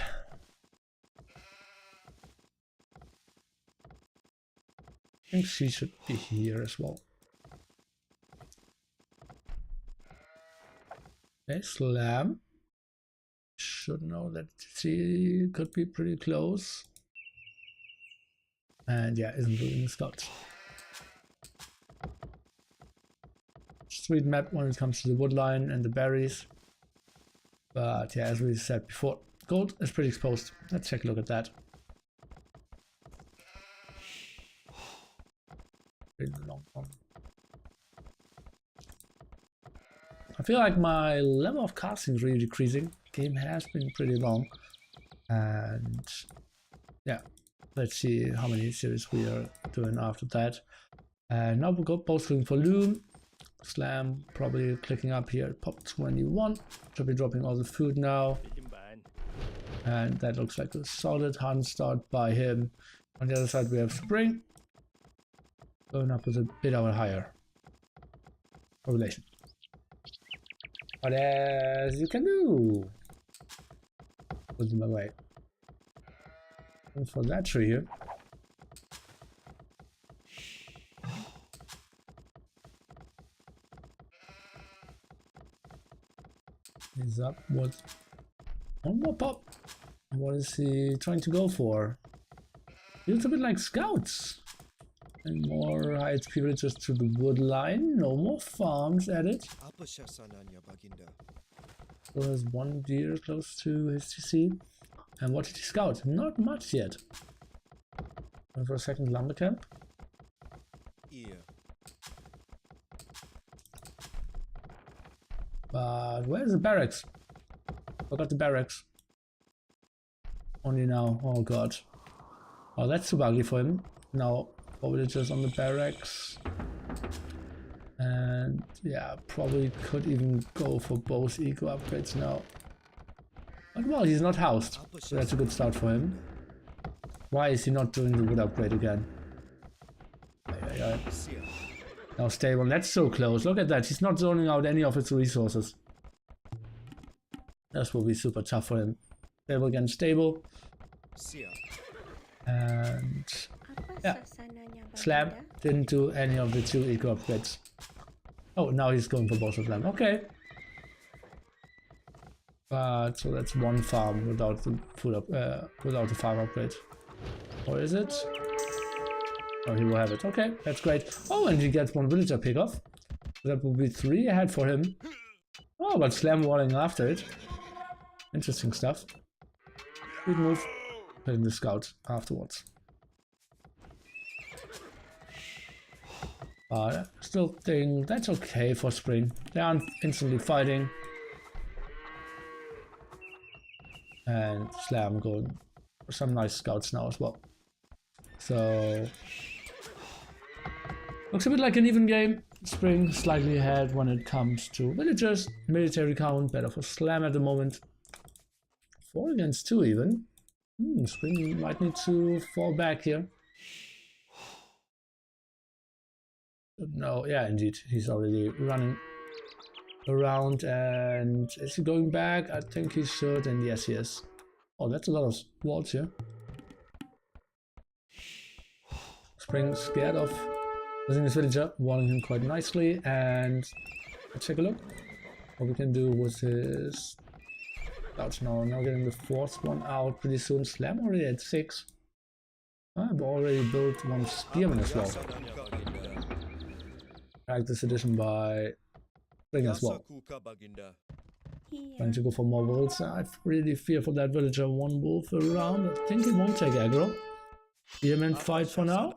I think she should be here as well. Okay, Slam. Should know that she could be pretty close. And yeah, isn't doing scouts. Sweet map when it comes to the wood line and the berries. But yeah, as we said before, gold is pretty exposed. Let's take a look at that. Really long one. I feel like my level of casting is really decreasing. Game has been pretty long. And yeah. Let's see how many series we are doing after that. Now we'll go both looking for Loom. Slam probably clicking up here at pop 21. Should be dropping all the food now. And that looks like a solid hunt start by him. On the other side we have Spring. Going up with a bit of a higher population. But as you can do. Put them away. And for that tree here. He's up. What? One more pop. What is he trying to go for? Feels a bit like scouts. And more high HP villagers to the wood line. No more farms added. So there's one deer close to his TC. And what did he scout? Not much yet. And for a second lumber camp. Yeah. But where's the barracks? Forgot the barracks. Only now. Oh god. Oh, that's too ugly for him. Now, 4 villagers on the barracks. And yeah, probably could even go for both eco upgrades now. But well, he's not housed, so that's a good start for him. Why is he not doing the wood upgrade again? Now stable, that's so close. Look at that, he's not zoning out any of his resources. That will be super tough for him. Stable again, stable. And yeah, Slam didn't do any of the 2 eco upgrades. Oh, now he's going for both of them. Okay. But so that's one farm without the food up, without the farm upgrade. Or is it? Oh, he will have it. Okay, that's great. Oh, and he gets one villager pick off. That will be 3 ahead for him. Oh, but Slam walling after it. Interesting stuff. Good move. Putting the scout afterwards. Still think that's okay for Spring. They aren't instantly fighting. And Slam going for some nice scouts now as well. So looks a bit like an even game. Spring slightly ahead when it comes to villagers. Military count better for Slam at the moment. 4 against 2 even. Spring might need to fall back here. No, yeah, indeed. He's already running around, and is he going back? I think he should, and yes, he is. Oh, that's a lot of walls here. Spring scared of losing his villager, walling him quite nicely, and let's take a look what we can do with his scouts now. Now getting the 4th one out pretty soon. Slam already at 6. I've already built 1 spearman as well. Like this edition by Spring as well. Trying to go for more wolves. I really fear for that villager. 1 wolf around. I think he won't take aggro. Spearman fight for now.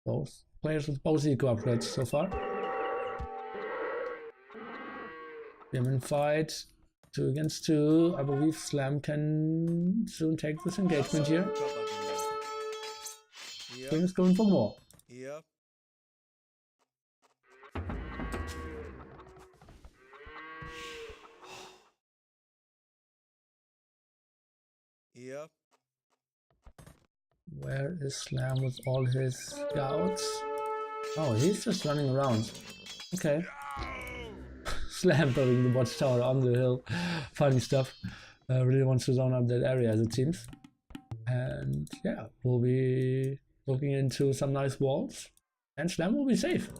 Both players with both eco upgrades so far. Spearman fight. 2 against 2. I believe Slam can soon take this engagement here. Spring is going for more. Where is Slam with all his scouts? Oh, he's just running around. Okay. Slam building the watchtower on the hill. Funny stuff. Really wants to zone up that area as it seems. And yeah, we'll be looking into some nice walls. And Slam will be safe.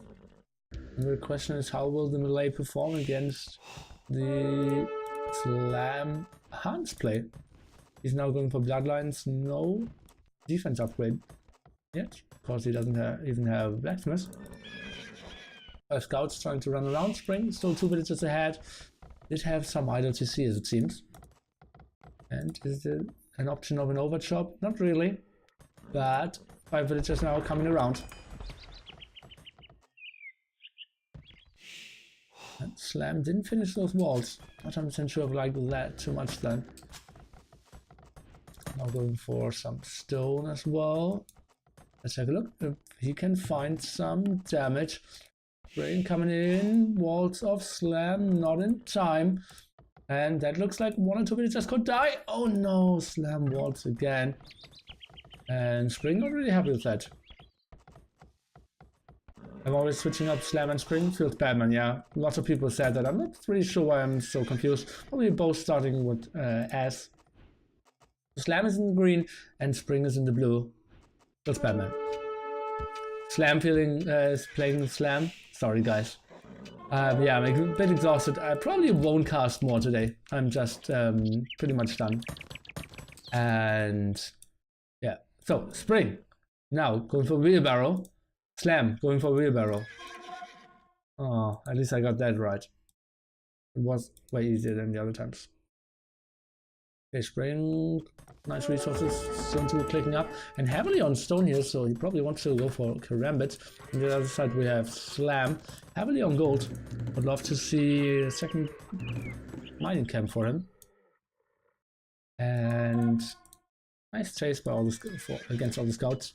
And the question is, how will the melee perform against the Slam Hans play? He's now going for bloodlines. No defense upgrade yet. Of course, he doesn't even have blacksmith. Scouts trying to run around Spring, still 2 villages ahead. Did have some idle TC as it seems. And is there an option of an overchop? Not really. But 5 villagers now coming around. And Slam didn't finish those walls. Not 100% sure if I like that too much then. Now going for some stone as well. Let's take a look if he can find some damage. Rain coming in, walls of Slam, not in time. And that looks like 1 or 2 villagers could die. Oh no, Slam walls again. And Spring not really happy with that. I'm always switching up Slam and Spring. Feels bad, man, yeah. Lots of people said that. I'm not really sure why I'm so confused. Probably both starting with S. Slam is in the green and Spring is in the blue. Feels bad, man. Slam is playing Slam. Sorry, guys. Yeah, I'm a bit exhausted. I probably won't cast more today. I'm just pretty much done. And yeah, so Spring now going for wheelbarrow. Slam going for wheelbarrow. Oh, at least I got that right. It was way easier than the other times. Okay, Spring, nice resources, soon to be clicking up, and heavily on stone here, so he probably wants to go for Karambit. On the other side we have Slam, heavily on gold. Would love to see a second mining camp for him. And nice chase by all the against all the scouts.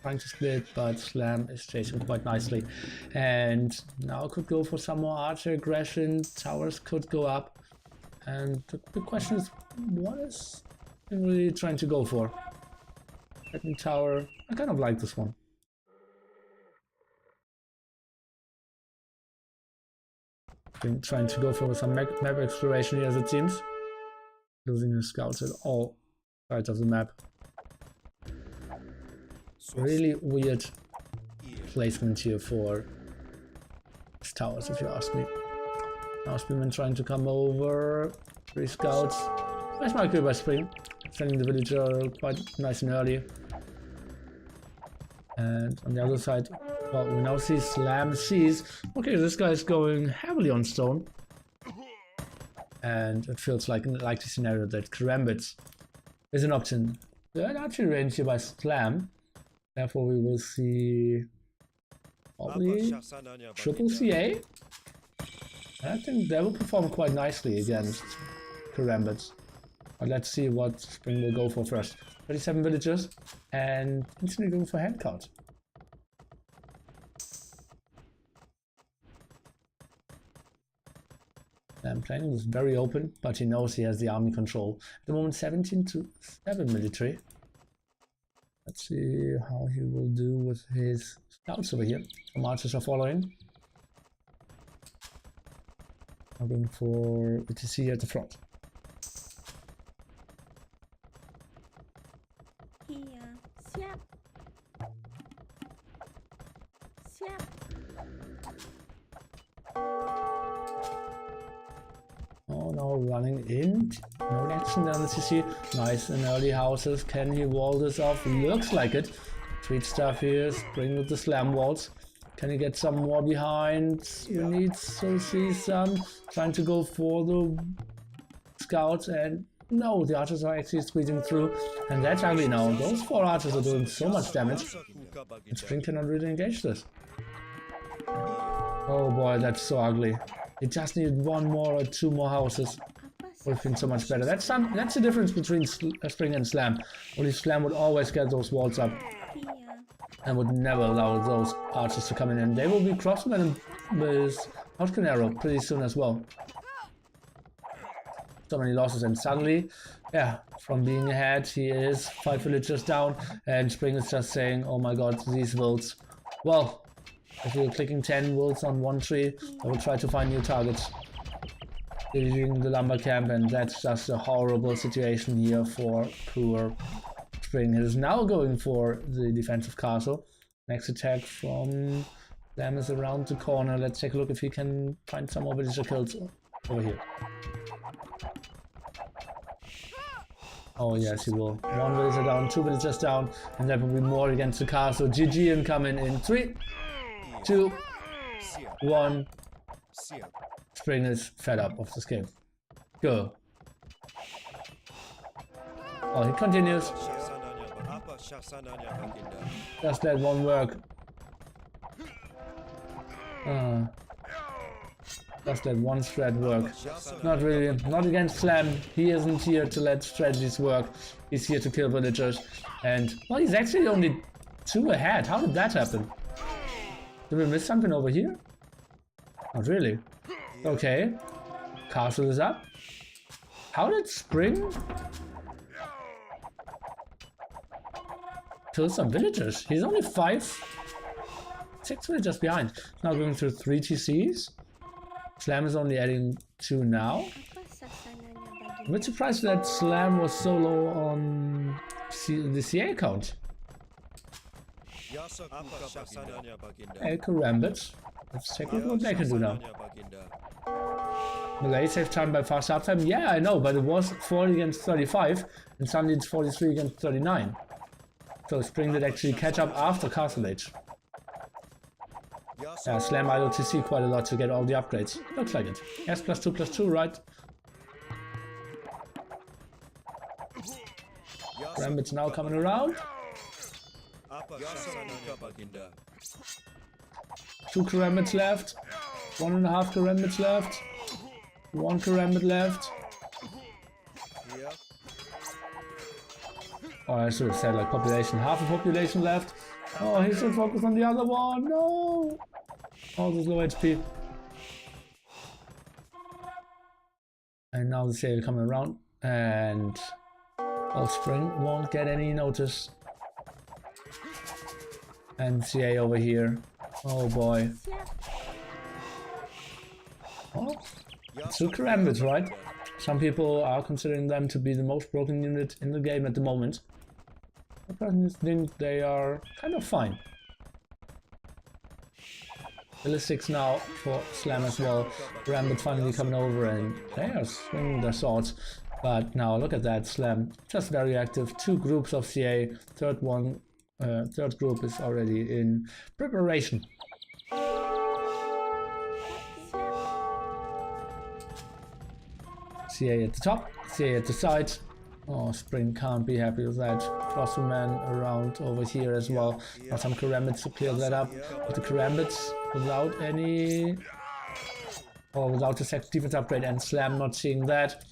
Trying to split, but Slam is chasing quite nicely. And now could go for some more archer aggression. Towers could go up. And the question is, what is he really trying to go for? Second tower, I kind of like this one. Been trying to go for some map exploration here as it seems. Losing his scouts at all sides of the map. Really weird placement here for his towers, if you ask me. Now Spearman trying to come over. 3 scouts. Nice marker by Spring. Sending the villager quite nice and early. And on the other side, well, we now see Slam sees. Okay, this guy is going heavily on stone. And it feels like the scenario that Karambit is an option. They're actually range here by Slam. Therefore, we will see probably triple CA. And I think they will perform quite nicely against Karambit. But let's see what Spring will go for first. 37 villagers and instantly going for hand count. And planning is very open, but he knows he has the army control. At the moment 17 to 7 military. Let's see how he will do with his scouts over here. The marchers are following. I'm going for BTC at the front. Oh no, running in. No action down the CC. Nice and early houses. Can he wall this off? Looks like it. Treat stuff here. Spring with the slam walls. Can he get some more behind? We need to see some. Trying to go for the scouts and no, the archers are actually squeezing through. And that's ugly now. Those 4 archers are doing so much damage. And Spring cannot really engage this. Oh boy, that's so ugly. It just needed 1 more or 2 more houses. Would have been so much better. That's the difference between Spring and Slam. Only Slam would always get those walls up. And would never allow those archers to come in. And they will be crossing them with Outcan Arrow pretty soon as well. So many losses, and suddenly, yeah, from being ahead, he is 5 villagers down, and Spring is just saying, oh my god, these wolves. Well, if you're clicking 10 wolves on 1 tree, I will try to find new targets. Leaving the lumber camp, and that's just a horrible situation here for poor Spring. He is now going for the defensive castle. Next attack from them is around the corner. Let's take a look if he can find some more villager kills over here. Oh yes, he will. 1 villager down, 2 villagers down, and there will be more against the castle. GG incoming in 3, 2, 1. Spring is fed up of this game. Go. Oh, he continues. Just that 1 work. Just that 1 strat work. Not really. Not against Slam. He isn't here to let strategies work. He's here to kill villagers. And, well, he's actually only 2 ahead. How did that happen? Did we miss something over here? Not really. Okay. Castle is up. How did Spring kill some villagers? He's only 6 villagers behind. Now going through 3 TCs. Slam is only adding 2 now. I'm a bit surprised that Slam was so low on the CA count. Hey, Karambit. Let's check out what they can do now. Malay saved time by fast up time. Yeah, I know, but it was 40 against 35, and suddenly it's 43 against 39. So Spring did actually catch up after Castle Age. Yeah, Slam idle TC quite a lot to get all the upgrades. Looks like it. S +2/+2, right? Karambit's now coming around. 2 Karambits left. 1.5 Karambits left. 1 Karambit left. Oh, I should have said like population. Half the population left. Oh, he should focus on the other one. No! Oh, this low HP. And now the sail coming around. And Old Spring won't get any notice. And CA over here. Oh boy. Oh, 2 Karambits, right? Some people are considering them to be the most broken unit in the game at the moment. I personally think they are kind of fine. Ballistics now for Slam as well. Karambit finally coming over and they are swinging their swords. But now look at that, Slam just very active. 2 groups of CA. Third group is already in preparation. CA at the top, CA at the side. Oh, Spring can't be happy with that. Crossman around over here as well. Now some Karambits to clear that up. With the Karambits without any... or without the second defense upgrade, and Slam not seeing that.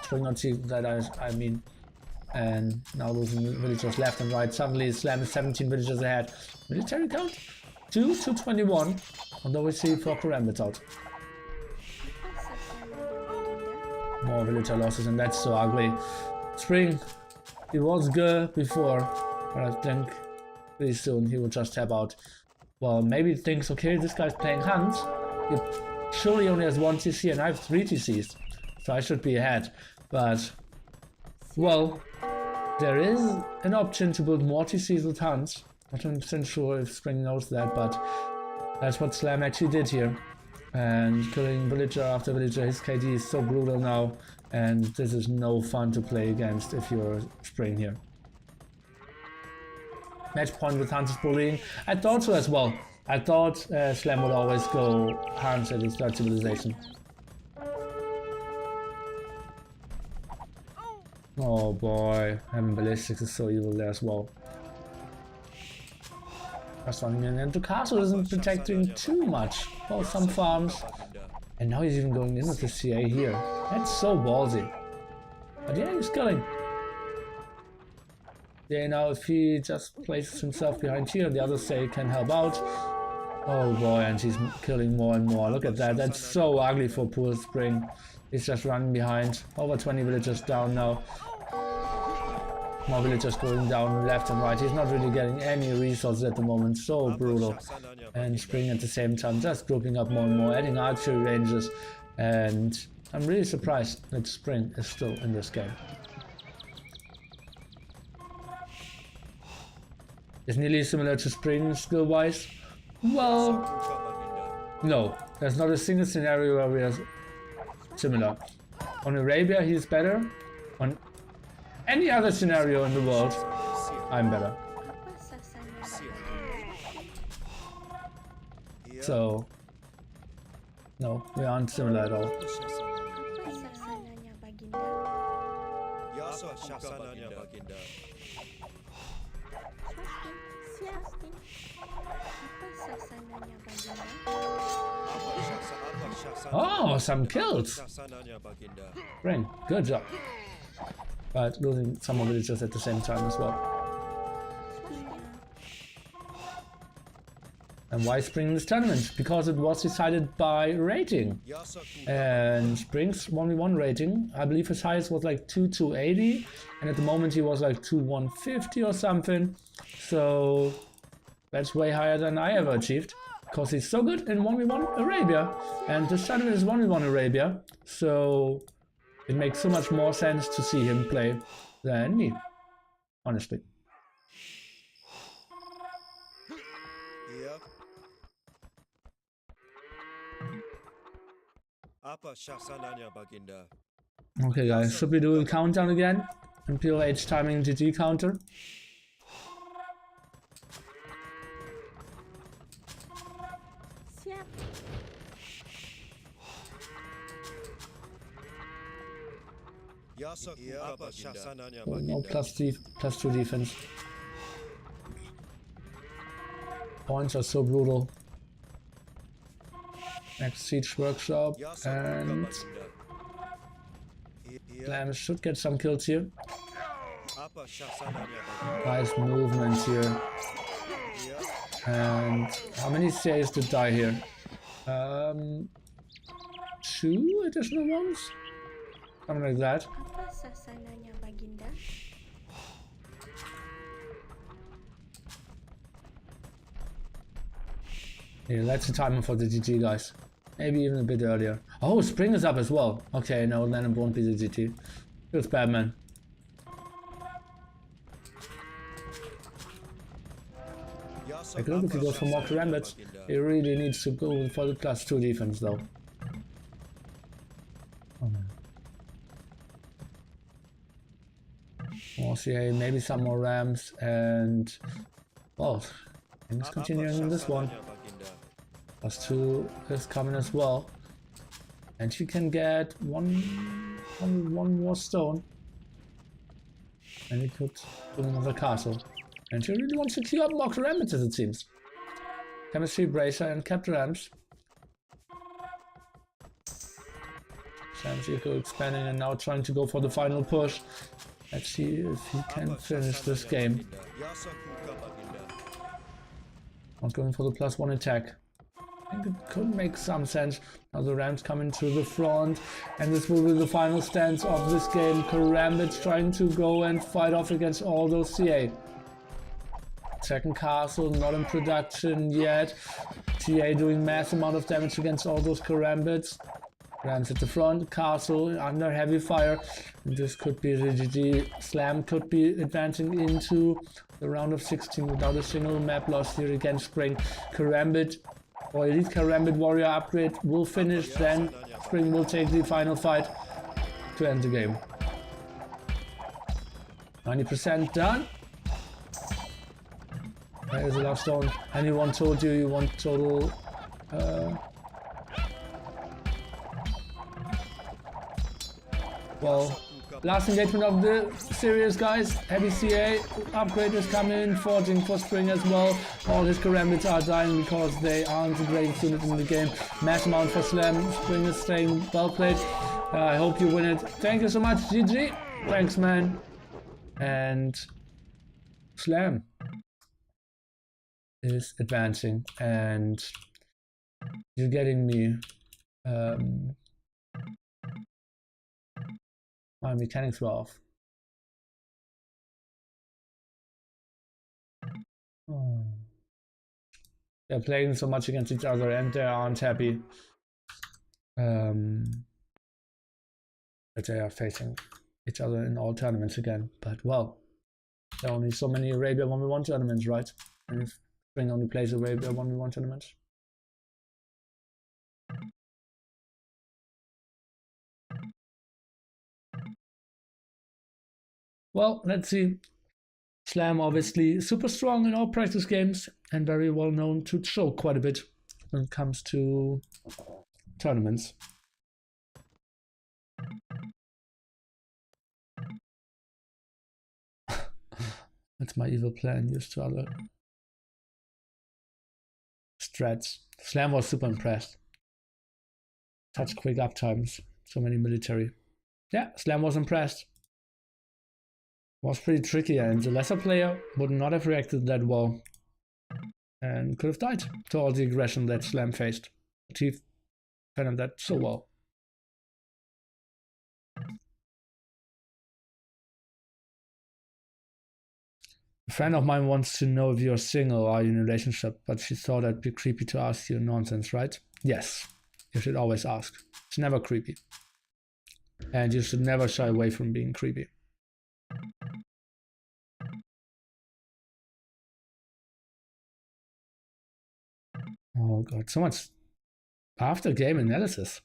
Spring not seeing that, I mean. And now losing villagers left and right. Suddenly Slam is 17 villagers ahead. Military count 2 to 21. Although we see 4 Karambits out. More villager losses, and that's so ugly. Spring, he was good before, but I think pretty soon he will just tap out. Well, maybe he thinks, okay, this guy's playing Hunt. He surely only has 1 TC and I have 3 TCs, so I should be ahead. But, well, there is an option to build more TCs with Hunt. Not 100% sure if Spring knows that, but that's what Slam actually did here. And killing villager after villager, his KD is so brutal now, and this is no fun to play against if you're Spring here. Match point with Hans is bullying. I thought so as well. I thought Slam would always go Hans at his third civilization. Oh boy, having ballistics is so evil there as well. Just running in, and the castle isn't protecting too much. Well, some farms. And now he's even going in with the CA here. That's so ballsy. But yeah, he's killing. Yeah, now if he just places himself behind here, the others say can help out. Oh boy, and he's killing more and more. Look at that. That's so ugly for poor Spring. He's just running behind. Over 20 villagers down now. More villagers going down left and right. He's not really getting any resources at the moment. So brutal. And Spring at the same time just grouping up more and more, adding archery ranges. And I'm really surprised that Spring is still in this game. It's nearly similar to Spring skill-wise. Well, no. There's not a single scenario where we are similar. On Arabia, he's better. On any other scenario in the world, I'm better. So, no, we aren't similar at all. Oh, some kills! Spring, good job. But losing some more villagers at the same time as well. And why Spring in this tournament? Because it was decided by rating. And Spring's 1v1 rating, I believe his highest was like 2280, and at the moment he was like 2150 or something. So that's way higher than I ever achieved. Because he's so good in 1v1 Arabia. And this tournament is 1v1 Arabia. So it makes so much more sense to see him play than me, honestly. Okay guys, should we do a countdown again? MPOH timing GG counter. No +2 defense. Points are so brutal. Next siege workshop, and Slam should get some kills here. Nice movement here. And how many CAs did die here? 2 additional ones? Something like that. Yeah, that's the timer for the GG, guys. Maybe even a bit earlier. Oh, Spring is up as well. Okay, no, then it won't be the GT. Feels bad, man. Like, look, if he goes for more karambits, he really needs to go for the +2 defense though. Oh man. More CA, maybe some more rams, and well, and it's continuing in this one. +2 is coming as well, and you can get one more stone, and you could build another castle. And you really want to queue up more parameters, it seems. Chemistry, Bracer, and kept rams. Sam's Eco expanding and now trying to go for the final push. Let's see if he can finish this game. Not going for the +1 attack. I think it could make some sense. Now the Rams coming to the front, and this will be the final stance of this game. Karambits trying to go and fight off against all those CA. Second castle not in production yet. TA doing mass amount of damage against all those Karambits. Rams at the front, castle under heavy fire, and this could be the GG. Slam could be advancing into the round of 16 without a single map loss here against Spring. Karambit or Elite Karambit Warrior upgrade will finish, then Spring will take the final fight to end the game. 90% done. There's the last stone. Anyone told you want total well, last engagement of the series, guys. Heavy CA upgrade is coming, forging for Spring as well. All his Karambits are dying because they aren't the greatest unit in the game. Mass amount for Slam. Spring is staying well played. I hope you win it. Thank you so much, GG. Thanks, man. And Slam is advancing, and you're getting me. My mechanics were off. Oh. They're playing so much against each other and they aren't happy that they are facing each other in all tournaments again. But well, there are only so many Arabia 1v1 tournaments, right? And if Spring only plays Arabia 1v1 tournaments. Well, let's see. Slam obviously super strong in all practice games and very well known to choke quite a bit when it comes to tournaments. That's my evil plan used to other strats. Slam was super impressed. Such quick uptimes, so many military. Yeah, Slam was impressed. Was pretty tricky, and the lesser player would not have reacted that well and could have died to all the aggression that Slam faced. But he handled that so well. A friend of mine wants to know if you're single or in a relationship, but she thought it'd be creepy to ask you nonsense, right? Yes, you should always ask. It's never creepy. And you should never shy away from being creepy. Oh god, so much after game analysis.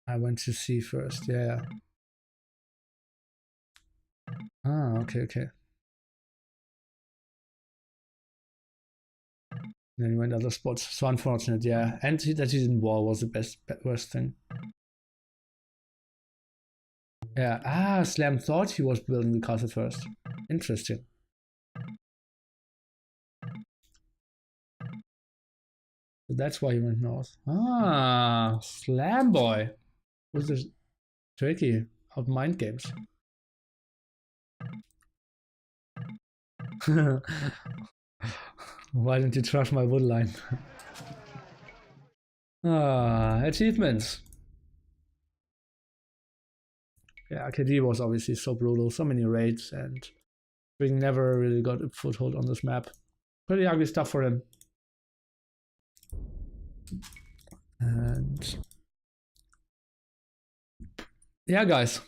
I went to C first, yeah. Ah, okay. Then he went other spots. So unfortunate, yeah. And that he didn't wall was the worst thing. Yeah. Slam thought he was building the castle first. Interesting. So that's why he went north. Slam boy. Was this tricky of mind games? Why didn't you trash my wood line? Achievements. Yeah, KD was obviously so brutal, so many raids, and Spring never really got a foothold on this map. Pretty ugly stuff for him. And yeah, guys,